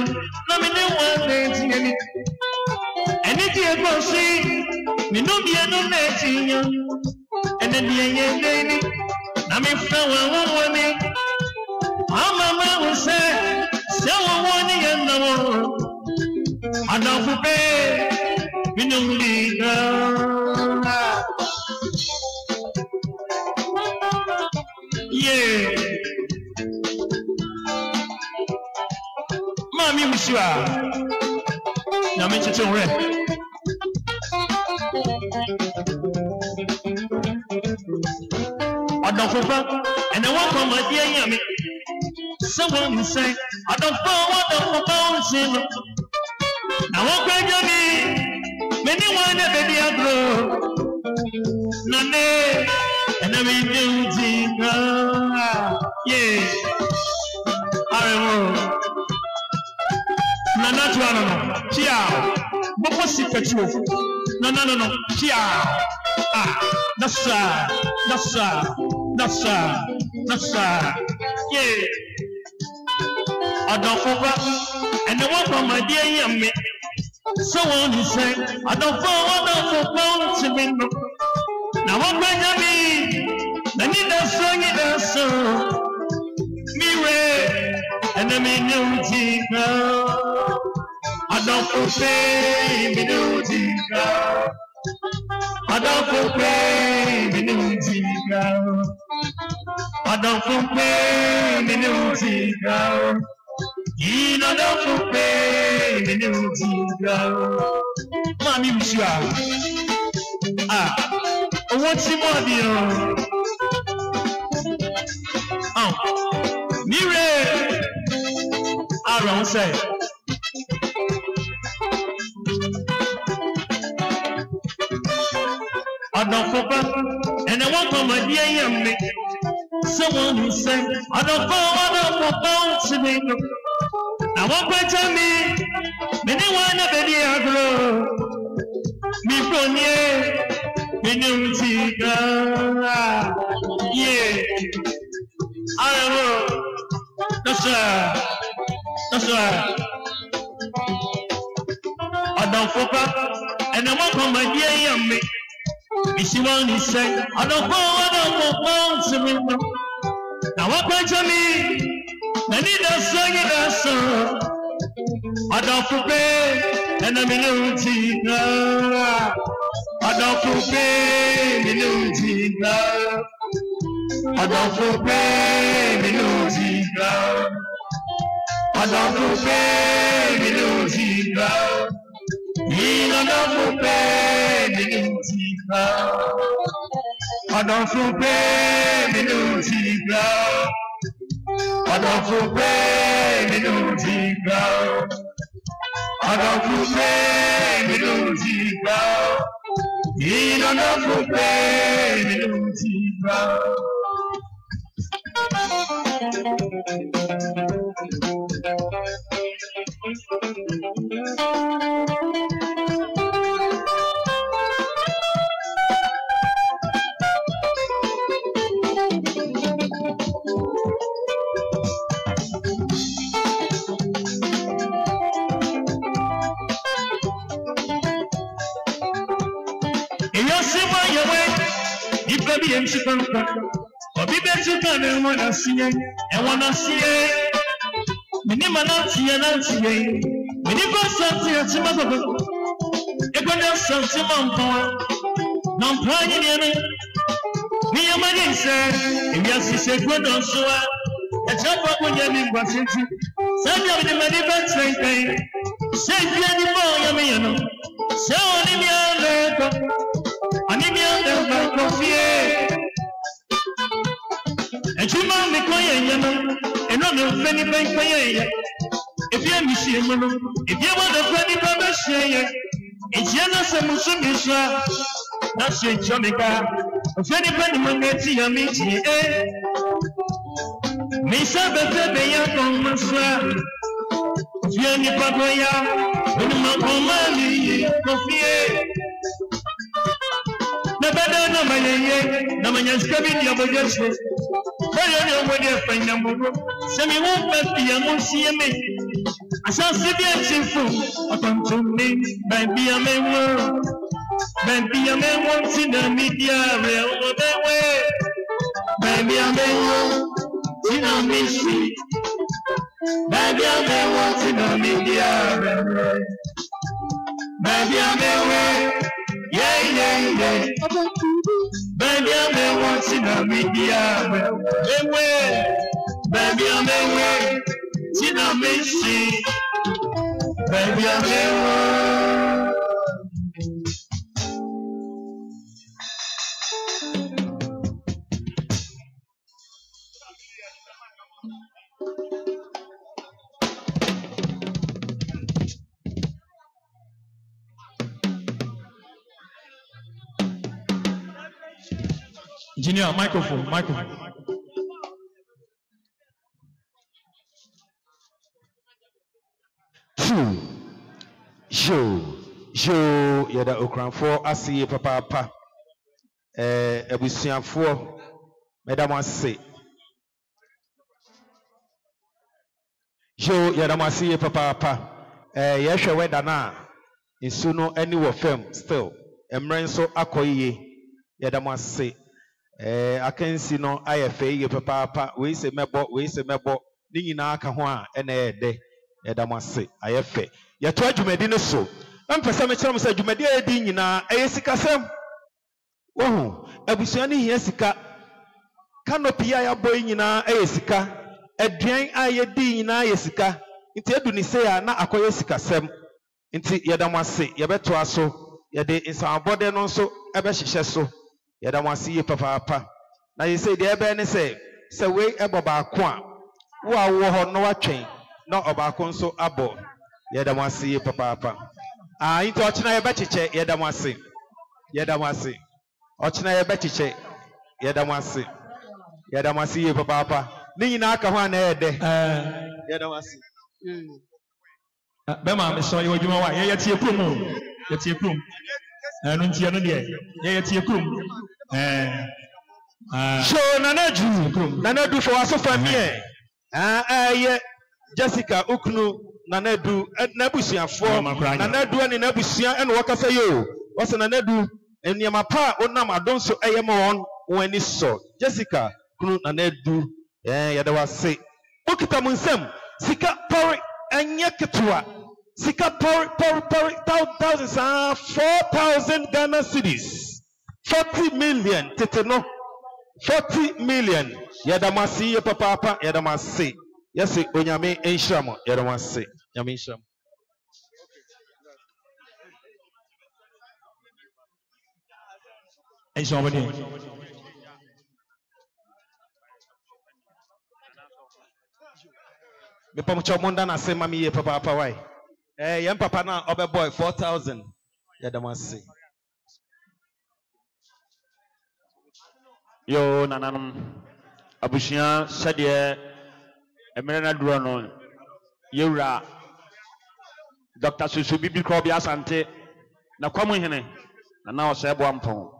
Let me know one thing. Anything I go see. Me no be no Nigeria, and then the lady. I mean, flower woman. Our mama will say, so one and no. I don't forget, me no leader. Yeah, Mommy, we sure. Now, me to red. I don't forget, and I want my dear Yami. Someone say, I don't forget. I want my Yami. Many one a baby I grow. None, and I mean, yeah. I know. Nana to Anna, Chia. What was it that you? No, Chia. Ah, that's yeah. I don't forget, and I want from my dear Yami. So on he said, I don't forget to me. Now what my Yami, I need a song in the song. Me red, and I mean no tina. I don't forget, me no tina. I don't forget, me no tina. I don't forget, me no tina. You know, don't forget, me no tina. Mommy, we sure. Ah, what's the body? Oh, Mire, Aaron say. I don't forget, and I want my dear Yami. Someone who said, I don't forget to me. I want to tell me, many one of the agro. Me from here, me no tika. Yeah, I know. That's right. I don't forget, and I want my dear Yami. If you want to say, I don't want to me. Now what to me? I need a song in a song. I don't forget, and I'm in a tina. I don't forget, me no tina. I don't forget, me no tina. I don't forget, me no tina. I don't forget, me no tina. I don't forget, me no tina. I don't forget, me no tina. I don't forget, me no tina. I don't forget, me no tina. Baby, I'm super fun. But be better than I wanna see it. I wanna see it. Minimum Nancy and Nancy. Minimum something at some other. A good something on power. Non planning. Me and my said, if yes, he said, good on so. chapa kwenye mimba sisi sasa ni madiba tsaitei sasa ni moya miyano sasa ni mianga ani mianga bakofie ejuma mikoye yana eno me feni bankoye ya efia mishie mono efia wada feni baba sheye ejiana semusumisha na shechomeka feni bani mangeti ya miti Misa bebe ya komasa Fiani pagoya Unuma komali Kofie Nabada na mayeye Na manyaskabini ya bojeshe Kaya ni omwede fanya mbogo Semi wumpepi ya monsieme Asasi bia chifu Akontumi Baby ya mewo Baby ya mewo Sina media Reo bewe Baby ya mewo Tina Mishi, baby, I'm wanting a media. Baby, I'm yeah. Baby, I'm wanting a media. Baby, I'm Tina Mishi, baby, I'm Engineer, microphone. Yo, yada okranfo asiye papa. Ebusianfo, Madam Ase. Yo, yada masiye papa. Yesha weda na. Insuno any wo film still. Emrenso akoye. Yada masi. Akensi no IFA ye papa. We se mebo. Ni nyina aka ho a ene ede. Yada masi. IFA. Yato adwumadi no so. Ampesa me kyerɛ mo sɛ adwumadi a yɛdi nyinaa ɛyɛ sikasɛm. Wohu, abusua ne hia sika. Canopy a yɛabɔ yi nyinaa ɛyɛ sika. Aduan a yɛdi nyinaa yɛ sika. Nti edu ne sɛ a na akɔyɛ sikasɛm. Nti yɛda mo ase, yɛbɛtoa so. Yɛde nsamabɔde no nso ɛbɛhyehyɛ so. Yɛda mo ase yie papaapa. Na yɛsɛ deɛ ɛbɛyɛ ne sɛ wei ɛbɔ baako a wo a wɔ hɔ no watwɛn na ɔbaako nso abɔ. Yɛda mo ase yie papaapa. Nti ɔkyena yɛbɛkyekyɛ yɛda mo ase. Ɔkyena yɛbɛkyekyɛ yɛda mo ase. Yɛda mo ase yie papaapa. Ne nyinaa aka ho a na ɛyɛ dɛ. Yɛda mo ase. Bema me so yɛ adwuma wa yɛ tie krom o. Yɛ tie krom. No ntie no deɛ. Yɛ tie krom. So Nanadu for aso family. Ɛyɛ Jessica Ukunu Nanadu Nabusiafo Nanadu and Nabusia and Wakasa yo. What's Nanadu and Yamapa Onam Adonso Ayamon when he saw Jessica Kunu Nanadu. Yadawa say Okita Munsem Sika Pori and Yaketua Sika Pori 4,000 Ghana cedis 40 million Teteno 40 million Yadamasi Papa Yadamasi. Yes, Onyame Enshamo, Yadamasi, Yamisham. Enshamo. Me pamucha munda na se mami ye papa why? Yam papa na obe boy 4,000. Yadamasi. Yo nananum abushia sadie emerena durono yewra Dr. Susu Bibi Krobi Asante na kwamu hene na osebo ampon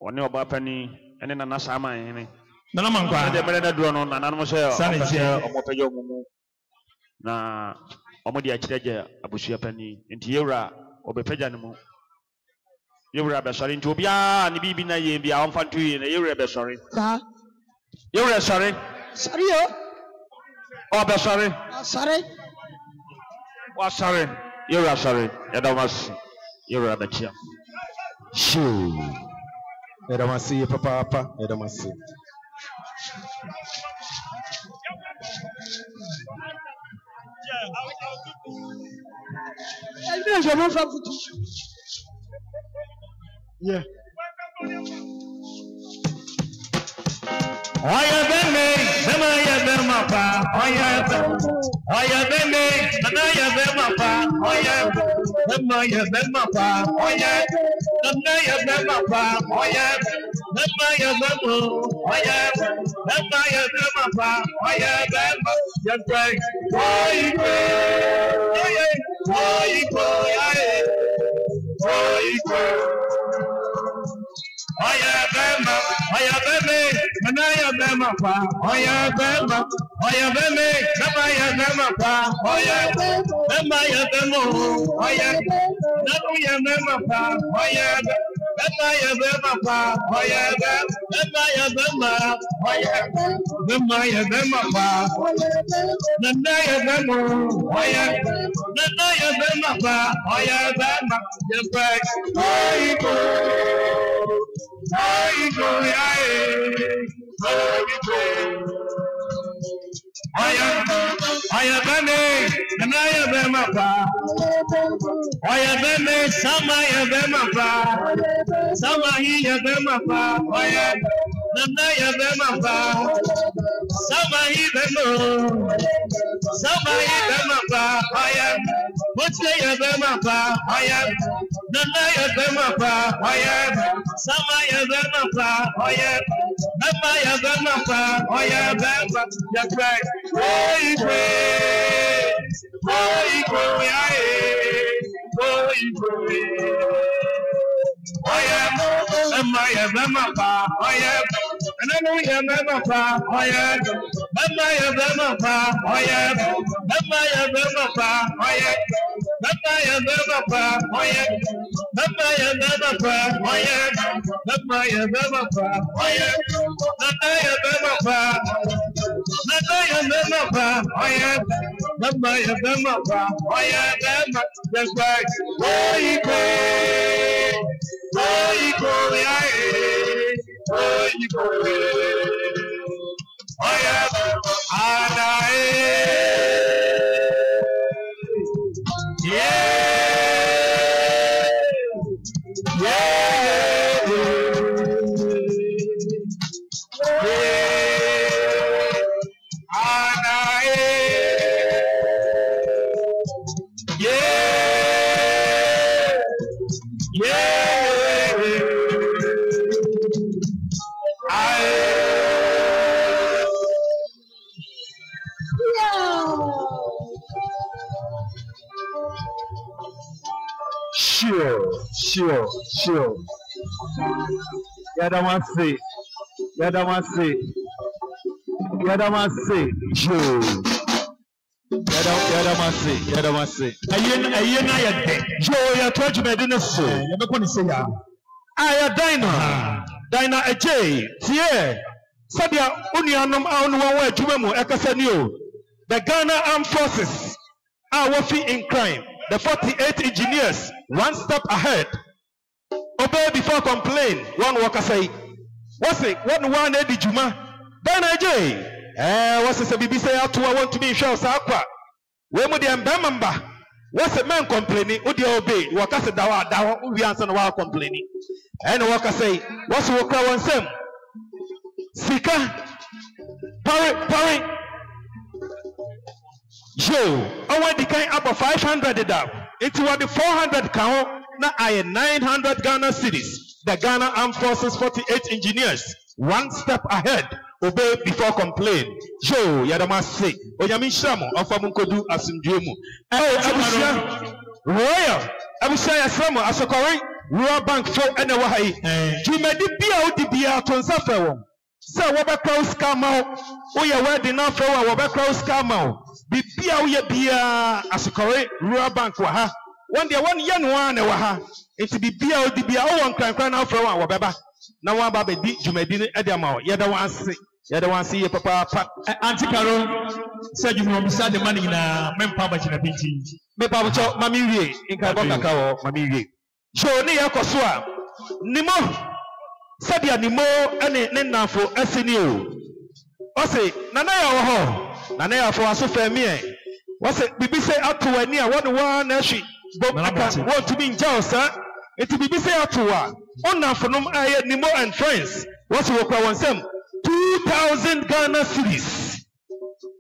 oni oba pani ene na sama hene na mankwa de emerena durono nananum se omopejo mumu na omodi akirege abushia pani enti yewra obepeja ne mu yewra be sori nti obia ni bibi na ye bia onfa ntu ye na yewra be sori yewra sori yo. Oh, be sorry. Sorry. What sorry? You're sorry. You're a betcha. Shoo. Yadamasi, papa, Yadamasi. Yeah. Oya beme, bema ya bema pa. Oya beme, nana ya bema pa. Oya bema ya bema pa. Oya nana ya bema pa. Oya bema ya bema. Oya bema ya bema pa. Oya bema ya pray. Oya Oya bema, oya beme, nana ya bema pa. Oya bema bema ya bema pa. Oya bema ya bema, oya nanu ya bema pa. Oya bema ya bema pa. Oya bema ya bema, oya bema ya bema pa. Nana ya bema, oya nana ya bema pa. Oya bema ya pray. Oya beme, nana ya bema pa. Oya beme, sama ya bema pa. Sama hi ya bema pa. Oya nana ya bema pa. Sama hi bema. Sama hi bema pa. Oya moche ya bema pa. Oya nana ya bema pa. Oya sama ya bema pa. Oya bema ya bema pa. Oya bema ya cry. Oy Oya bema ya bema pa. Oya nanu ya bema pa. Oya bema ya bema pa. Oya bema ya bema pa. Oya bema ya bema pa. Oya bema ya bema pa. Oya bema ya bema pa. Oya nana ya bema pa. Nana ya bema pa. Oya bema ya bema pa. Oya bema ya cry. Oya anae. Sure. Yada want say. Aye na ya de. Joe ya told me didn't say. Ya be ko ni say ya. Aya Dina Eje. Tie. Sadia unianom a onu wa adwuma mu ekasa ni o. The Ghana Armed Forces are working in crime. The 48 engineers one step ahead. Obey before complain. One worker say, what's it? One Eddie Juma. Dina Eje. What's it? Bibi say out to I want to be sure Sakwa. When would the member? What's a man complaining? Would you obey? Worker say dawa we answer no complaining. And worker say, what's the worker want them? Sika. Parry. Joe, I want the kind up of 500 down. It's what the 400 count. Now I 900 Ghana cities. The Ghana Armed Forces 48 engineers. One step ahead. Obey before complain. Joe, Yadama say. Oyami Shamo, Afamunkodu Asimjumu. Abusia Royal. Abusia Yasamo, Asokori, Royal Bank for Anawai. Jumedi Bia Udibia Tonsafa. Say Wabakro Scamao. Oya wedding now for Wabakro Scamao. Bibia Uya Bia Asokori, Royal Bank Waha. One day, 1 year, one waha. It's Bibia Udibia, oh, one cry now for Wababa. Now, one baby, Jumedin Edamao. Yada one see papa. Auntie Carol said you will beside the money in a member in a pinch. Me papa cho mami in Kaboka Kao, mami. So near Kosua. Nimo Sabia Nimo and Nena for Essenio. Ose, Nanaya ho, Nanaya for Asofemie. What's it? Bibi say atuwa ni a one nashi. Want to be in jail, sir? It bibi say atuwa. On for no aye Nimo and friends. What's the work one sem? 2,000 Ghana cedis.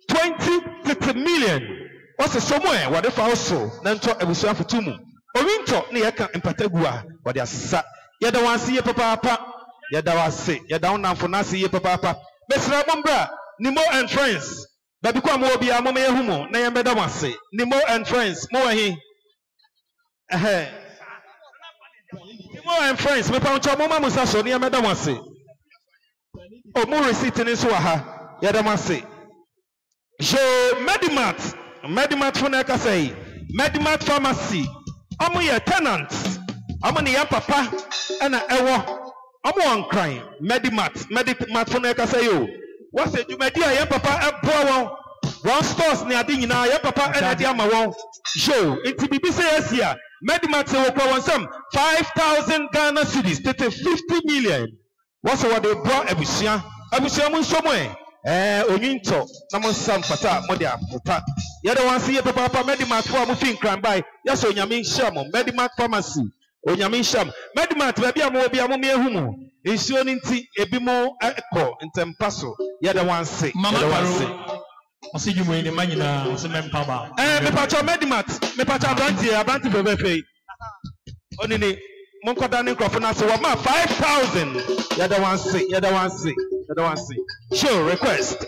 20 million. What's the somewhere? What if also? Nanto ebusuan for tumu. Owinto ni yaka empatagua. What they sa. Yada wan see ye papa. Yada was say. Yada on for nasi ye papa. Mesra Bombra. Nimo and friends. Baby kwa mo bia mo me humo. Na ye meda wan say. Nimo and friends. Mo hi. Nimo and friends. Me pa uncha mo ma musa so ni ye meda wan say. O mo receipt ni so aha. Yada wan say. Je Medimat for neka say Medimat pharmacy. Omo ye tenants. Omo ni ya papa na ewo. Omo wan crying. Medimat for neka say yo. What's it? You may dear ya papa ebo one stores ni adi nyina ya papa na dia ma won. Show it bibi say yes here. Medimat say wo kwa wonsam 5,000 Ghana cedis, 50 million. What's what they brought ebusia mun somo Onyinto na mo sam pata mo dia pata ye de wan see ye papa Medimat for mo fin kran by yes onyame nhia mo Medimat pharmacy onyame nhia Medimat ba bia mo me ehu mo nsuo ni nti ebi mo ekọ ntempaso ye de wan see Osi ju mo ni manyina osi mempa ba me pacha Medimat me pacha abranti bebe fe onini mo nkoda ni nkrofo na se wa ma 5,000 ye de wan see I don't want to see. Show request.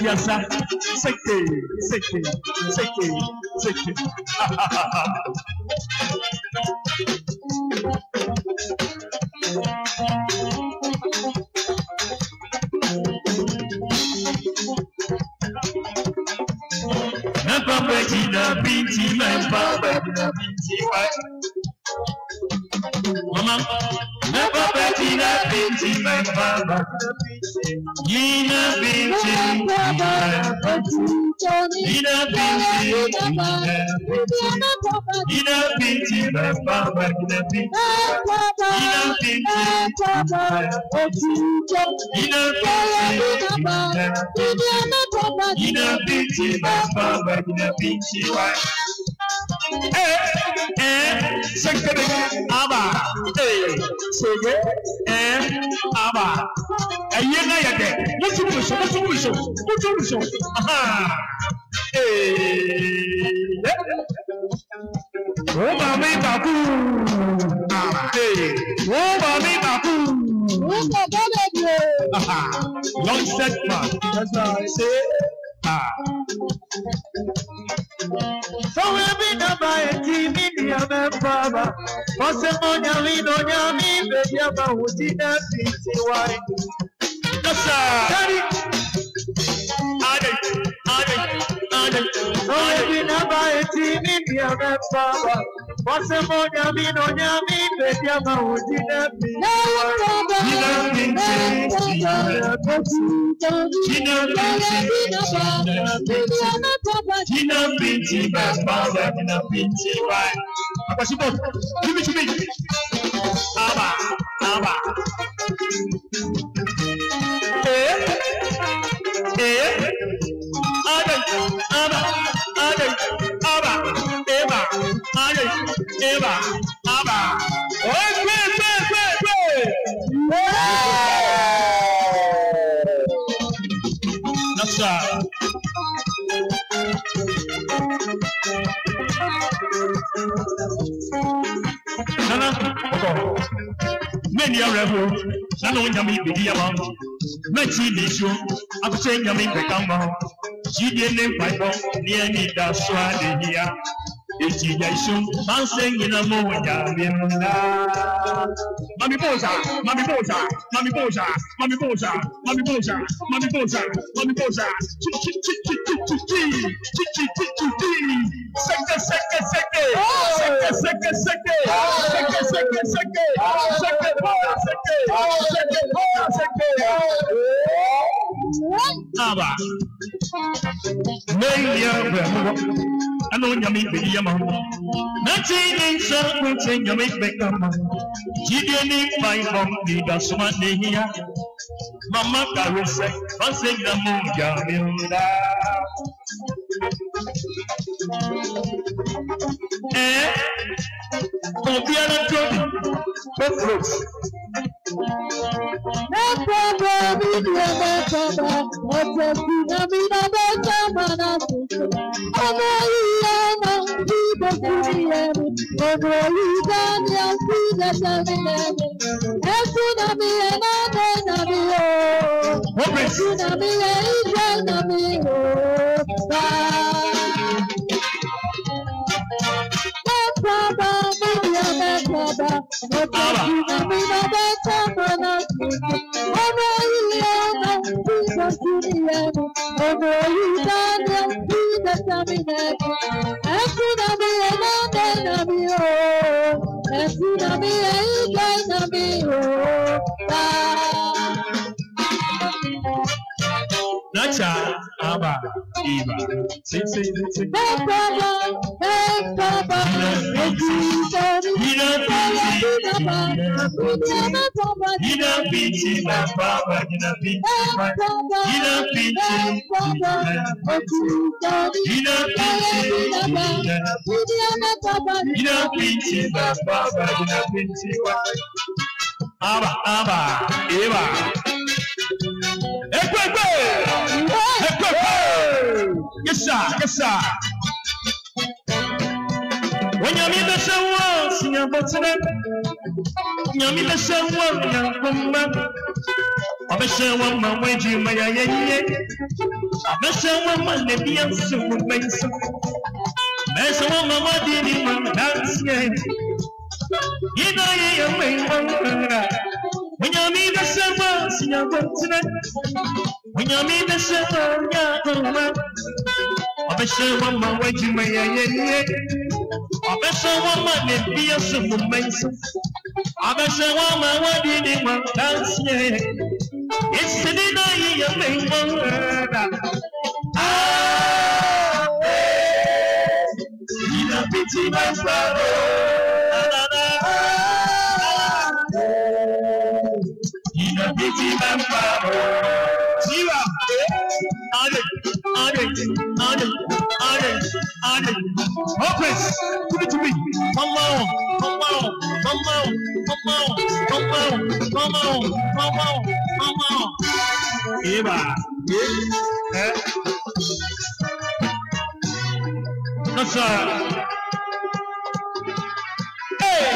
Yes, sir. Seke. Mama, never Bettina binti baba. Yina binti, Yina binti baba, Yina binti, Aba, Aba, ayena yade, mutumusho, aha, oh mami babu, oh mami babu, aha, long set man, that's what I say, so we be the by a team in the Baba. What's the money? We don't have me, baby. About who did that? Why? Yes, sir. So we be the by a team in the Baba. What's the money? We don't have me, baby. About who did that? Gina binti baba, Gina binti why? Give it to me. Aba. Aba. Oh, great. Nasa. Nana, many are rebel. Nano yami be among. Many issue. I'm saying yami become. She didn't fight near me. That's why they here. Ejijaisu, Manseng in a moya, Mami Bosa, Mami Bosa, Mami Bosa, Mami Bosa, Mami Bosa, Mami Bosa, Mami Bosa, Aba. I know you make me a man. Nothing in something you make me come. You didn't my mom, need a smart day here. Mama, I will say, I say the moon, Jamila. Oh, be a good. Both looks. No problem, no problem. What's a Nacha, Aba, Eva, say, Aba, Eva. Yes, sir. When you meet the someone, sing your button. You meet the someone, you come back. I'm a someone, my way to my I'm a someone, my lady, I'm so amazing. There's a woman, my dear, my dance. You know, you're my when you meet the someone, sing your button. When you meet the someone, you come back. I'm a someone, my way to my I'm a someone, my lady, I'm so amazing. I'm a someone, my lady, my dance. It's the night you make one. Ah, you don't pity my brother. You don't pity my brother. Zero. Hopeless. Give it to me. Come on. Eva. No, sir. Hey.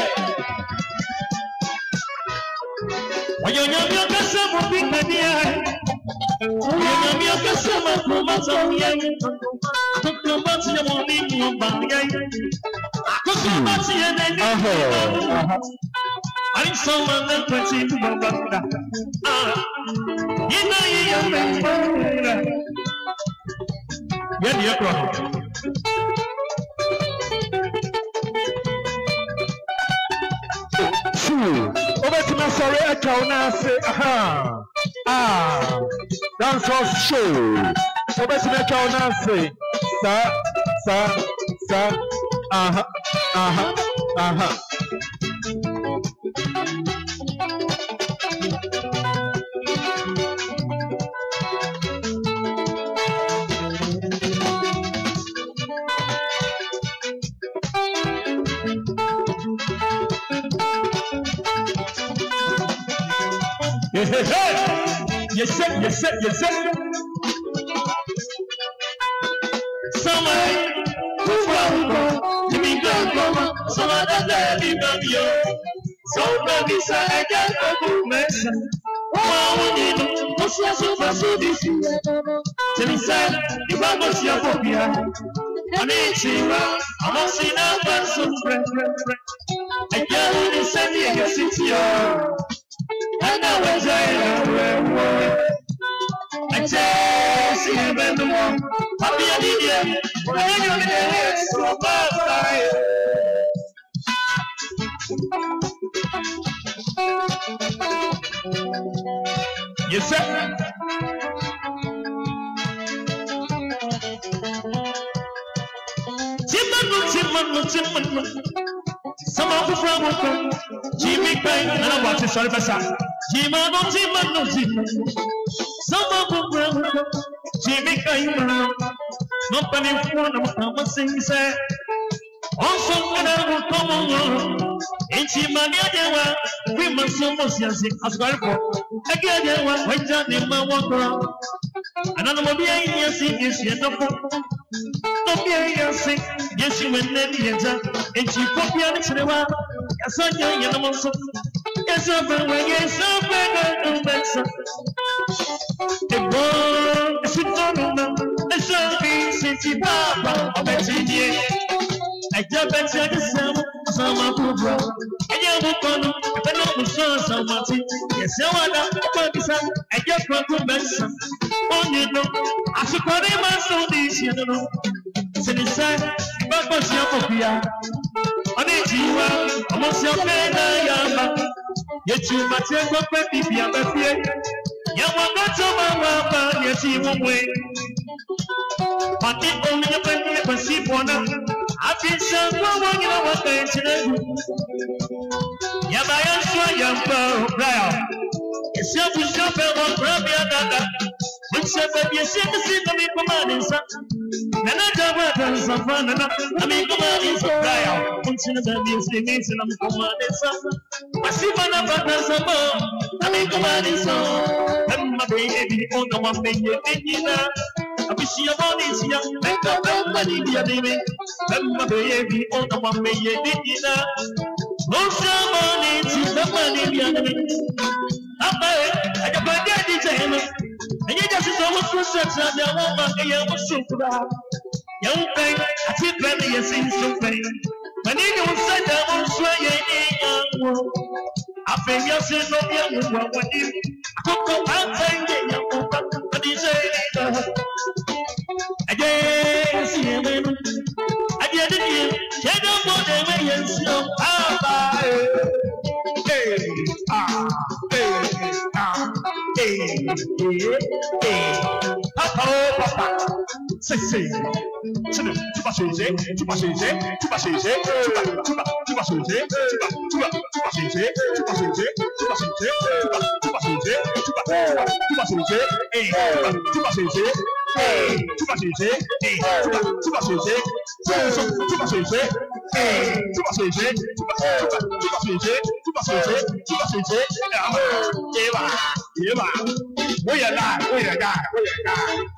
When you're I'm someone that puts in the you know you're crowd. Over to my sorry, I can't say, dance was show. Over to my can't say, sir, Yes, sir. Somebody, give me the some other lady, so baby, I get a good message. Oh, we need what's your super this? Tell me, sir, if I was your phobia, Anichiwa, Amasina, Bansum, I can't send you a city. And I was I just see him and the one. Happy Lydia, when you're there, so bad. Yes, sir. Timon. Some of the problem. Jimmy Payne, and I watch it. Sorry, Bassa. Timon. Some of the problem. Jimmy Payne, nobody one of them sings. Also, when I will come on, and she mania, we must so much as well for again. One went down in my water, and I'm not being here, see, is yet no. Don't be here, sing, yes, you went there, and she put me on the cinema. Yes, I am also. Yes, I'm very, yes, I'm very, the world is a shiny city, Papa, of a city. I jump and say the some of the bro. And you will come, if I know some much. Yes, I want to I just want to mention. Oh, you know, I should call him as so this, you know. So the side, but what's your copia? On it, you are almost your pen. Yet you must have a baby, be a baby. You want to go to my mama, yet you won't wait. But it only a baby, a sheep one. I've been so long, you know what they say. Yabayan Swayam, Brown. It's your bishop and Rabia Dada. Which said that you see the city of commanding son. And I don't want some fun. I mean, commanding some Brown. Function of the music means and I'm commanding some. I see one of us some more. I mean, commanding some. And my baby on the one thing you think you know. I wish you all is young, make up money, dear baby. My baby on the one way you did it. No money, she's the money, dear baby. I got my daddy jam. And you just so much for such a woman, and you was so proud. Young thing, I feel better, you seem so pain. But you don't say that one sway, I think you're saying no young one with you. I could go out and get your open, but he's saying again, see him. I did it. Get up on the way and slow. Papa. Say. Tu vas changer.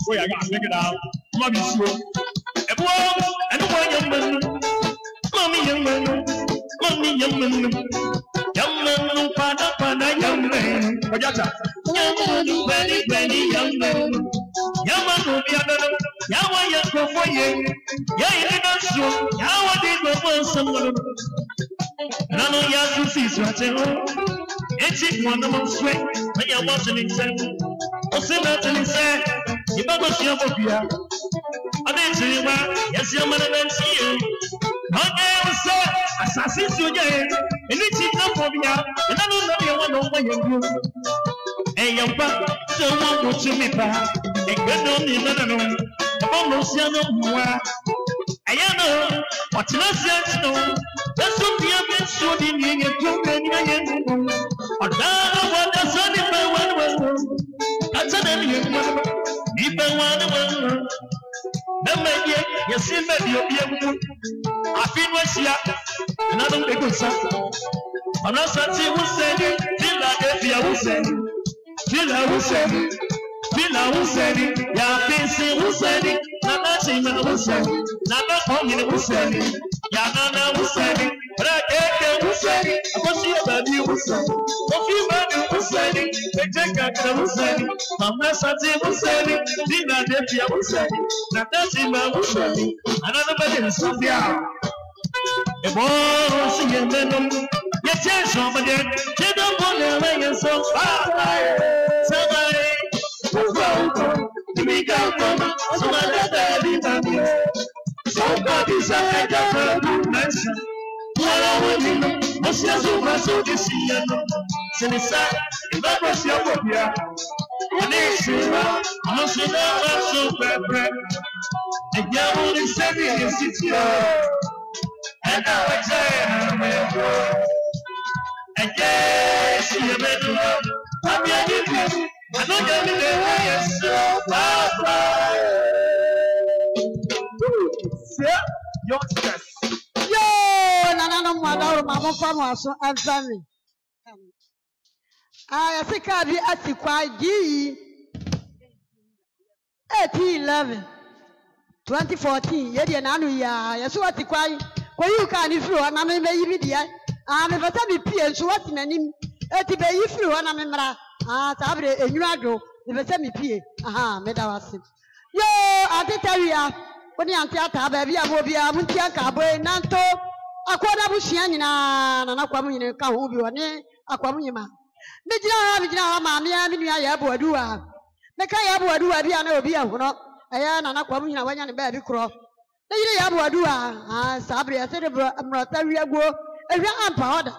We are going to make it out. Mommy, young man, Pada, young man. Very young man. Young man will be another. Yawa go for you. Yawa did go for someone. Nano Yasu sees what you it's one of them sweat when you're watching it. Osinatini said, you better see a book here. I didn't see you, yes, your mother didn't see you. Okay, I said, assassins you again, and it's enough for me, and I don't know you want to know you do. And your back, so one to me back, and good on me, no, almost no more. I know what you know. That's what we have been shooting in your two men. Or now, what does that if I want? That's an alien. If I want to, then maybe you see that you'll be able to. I feel what's here, and I don't think it's up. I'm not saying who said it, feel like if you will say, feel like who said it, feel like who said it, yeah, fancy who said it, not nothing who said it, not only who said it, yeah, no, who said it. But I can't who said it. I want you about you who said it. What you about who said it? They take Kakra Musani, Mama Sati Musani, Dina Depia Musani, Natasima Musani, another body is Sophia. A boy singing Venom, yet somebody, they don't want to make it so far. Somebody, who's out, to be gone, somebody, somebody's a different nation. Well, I will be, most of us so this year. Sinisa, if I was your phobia, and it's true, I'm so bad. And you're only saving your city. And now I say, and yes, you're better. I'm your difference. I don't get me there, so bye. Youngsters. Yo, Nana, Mama, Farmer, so I'm family. I think I'll be at the quite G 1811 2014. Yet, and Anuya, yes, what the quite when you can't if you are not maybe immediate. I'm a better P. So what's my name? At the bay if you are not member. Sabre, and you are go, the better P. Aha, Medawasi. Yo, I tell you. When you are baby, I will be a Muntiaka boy, Nanto, a quarter Bushiana, and Aquamin, Kahubi, Aquamima. Mijina, Mamma, Yabuadua. The Kayabuadua, Diana, Biano, Ayana, Aquamina, when you baby crop. The Yabuadua, Sabria, Rataria go, a young powder.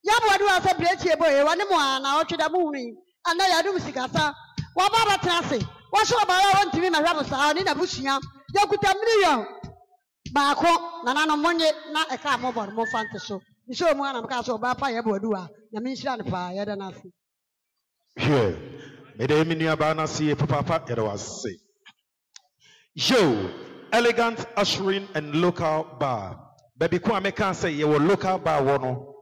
Yabuadua said, Blake boy, one more, now to the moon, and I do Sicasa. What about Tassi? What's up? I want to be my rabbit, I need a Bushia. Yakuta million. Bako, Nana Monye, not a car mobile, more fantasy. You show one of Castle Bapa Yabudua, the mission fire, than nothing. Here, Madame Niabana see Papa, it was say. Joe, elegant ushering and local bar. Baby Kwame can say you were local bar wono.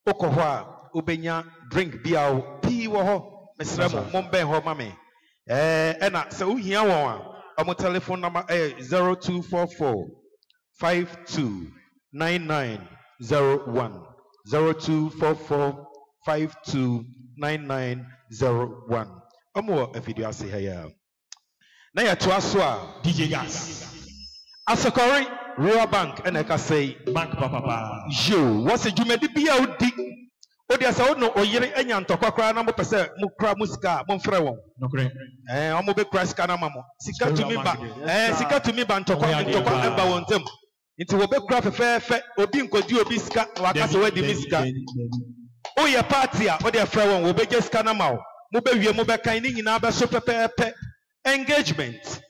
Okohwa, Ubenya, drink beer, pee woho, Miss Remo, Mombe ho mame. And so here one. Our telephone number is 0244 529901. 0244 529901. More a video I see here. Now to Aswa DJ Gas. Asakori Royal Bank and I can say Bank Papa. You what's a Jumedi BLD? Odia sa no oyere anya ntokwa kra na mo pese mo kra musika mo mfre won no kre omo be kra sika na mamo sika tumi ba ntokwa eba won tem nti wo be kra fefe obi nkodi obi sika na wakase wadi misika o ye party a o de frɛ won wo be je sika na mawo mo be wie mo be kan ni nyina be so pepepe engagement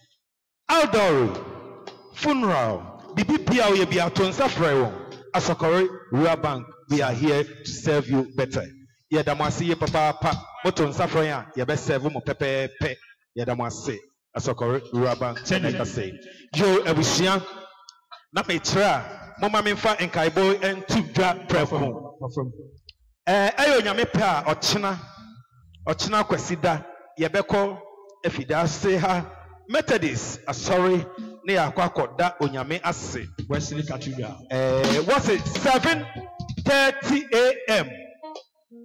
outdoor funeral bibi bia o ye bia to nsa frɛ won Asokori Royal Bank, we are here to serve you better. Yadamasi papa moton safroya, ya best serve mo pepe. Yadamasi Asokori Royal Bank, and say, Joe Ebusian, Napetra, Mama Minfa and Kaiboy and two drop prefo. Ayo Yamepa or China Kwesida, Yabeko, if he does say her Methodist, sorry. Near Quaco that Onyame Ase. Wesley Katuga. What's it? 7:30 a.m.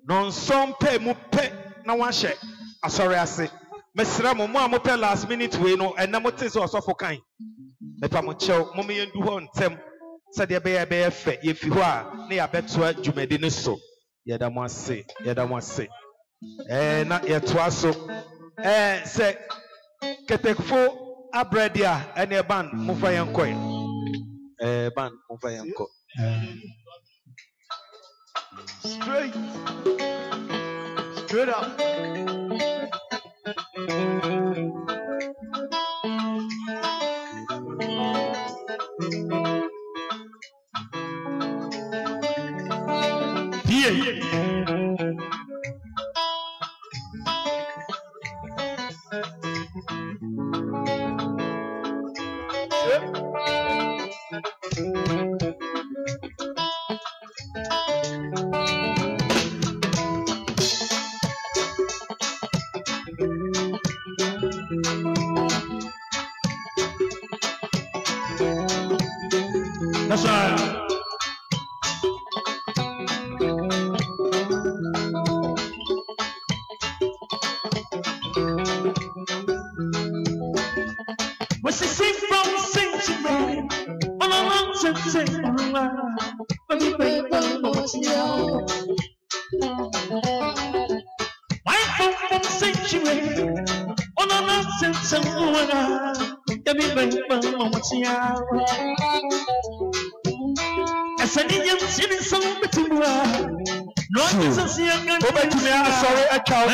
Non some pay mupe na one share. Sorry, I say. Mesra mo mupe last minute we no and namote so for kind. Mepa mo chew mo me ndu ho ntem. Said there be fe if you are near betua jumedi ne so. Yeda mo ase. Na yetwa so. Say ketekfo Abredia and a band, Mufayan coin. Band, Mufayan coin. Straight up. That's right. Motia. As an Indian city, some Betumua. No, sorry, a cow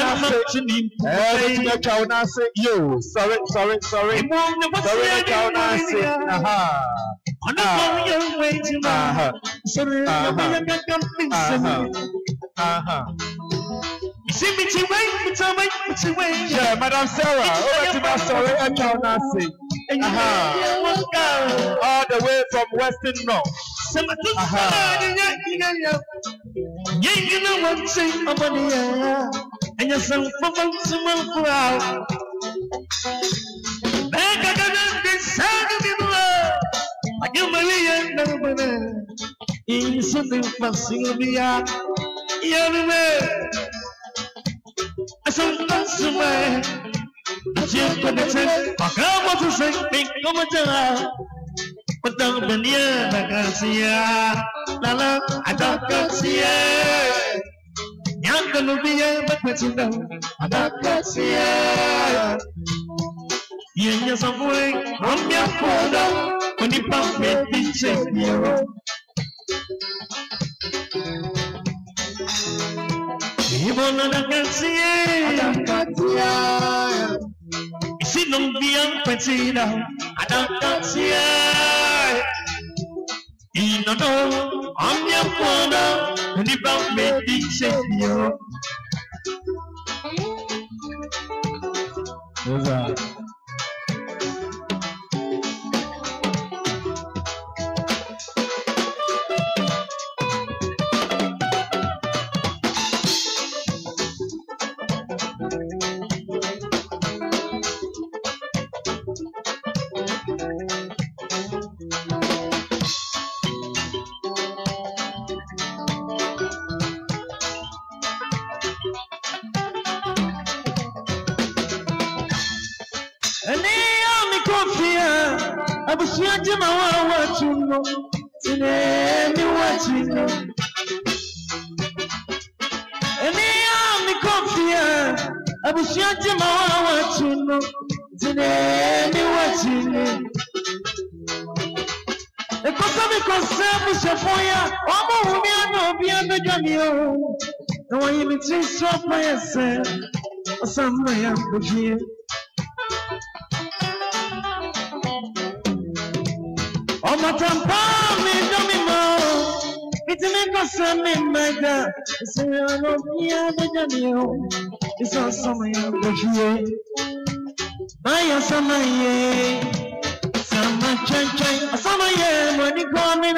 now say you. Sorry, sorry, a cow now say, aha. Yeah, Madam Sarah, over to my story, a cow now say, all the way from Western North. You know what say about the air, and you're so proud. I got this side of the world. I give Maria no in something for Sylvia. Young man, I saw that's the way. Jim Connected, I come to say, think of a but don't be near the Garcia. Lala, I don't see it. Young gonna be a but I don't see it. Yes, I'm going on your photo when you pump me, teacher. Even I can't see it. See, no, be unpretty. I don't see it. You know, I'm your father, and you brought me this year. I was watching my watching today, me watching. And me coffee. I was watching my watching today, me watching. The Costa was a fire. Oh, me, I know, be a Jamio. The way you taste of myself, or somewhere up here. Oh, my tampa, me domino. It's a Costa, me, my dad. It's a Jamio. It's a somewhere up here. By a summer, yeah. Summer, chang, chang, a summer, yeah, when you call me,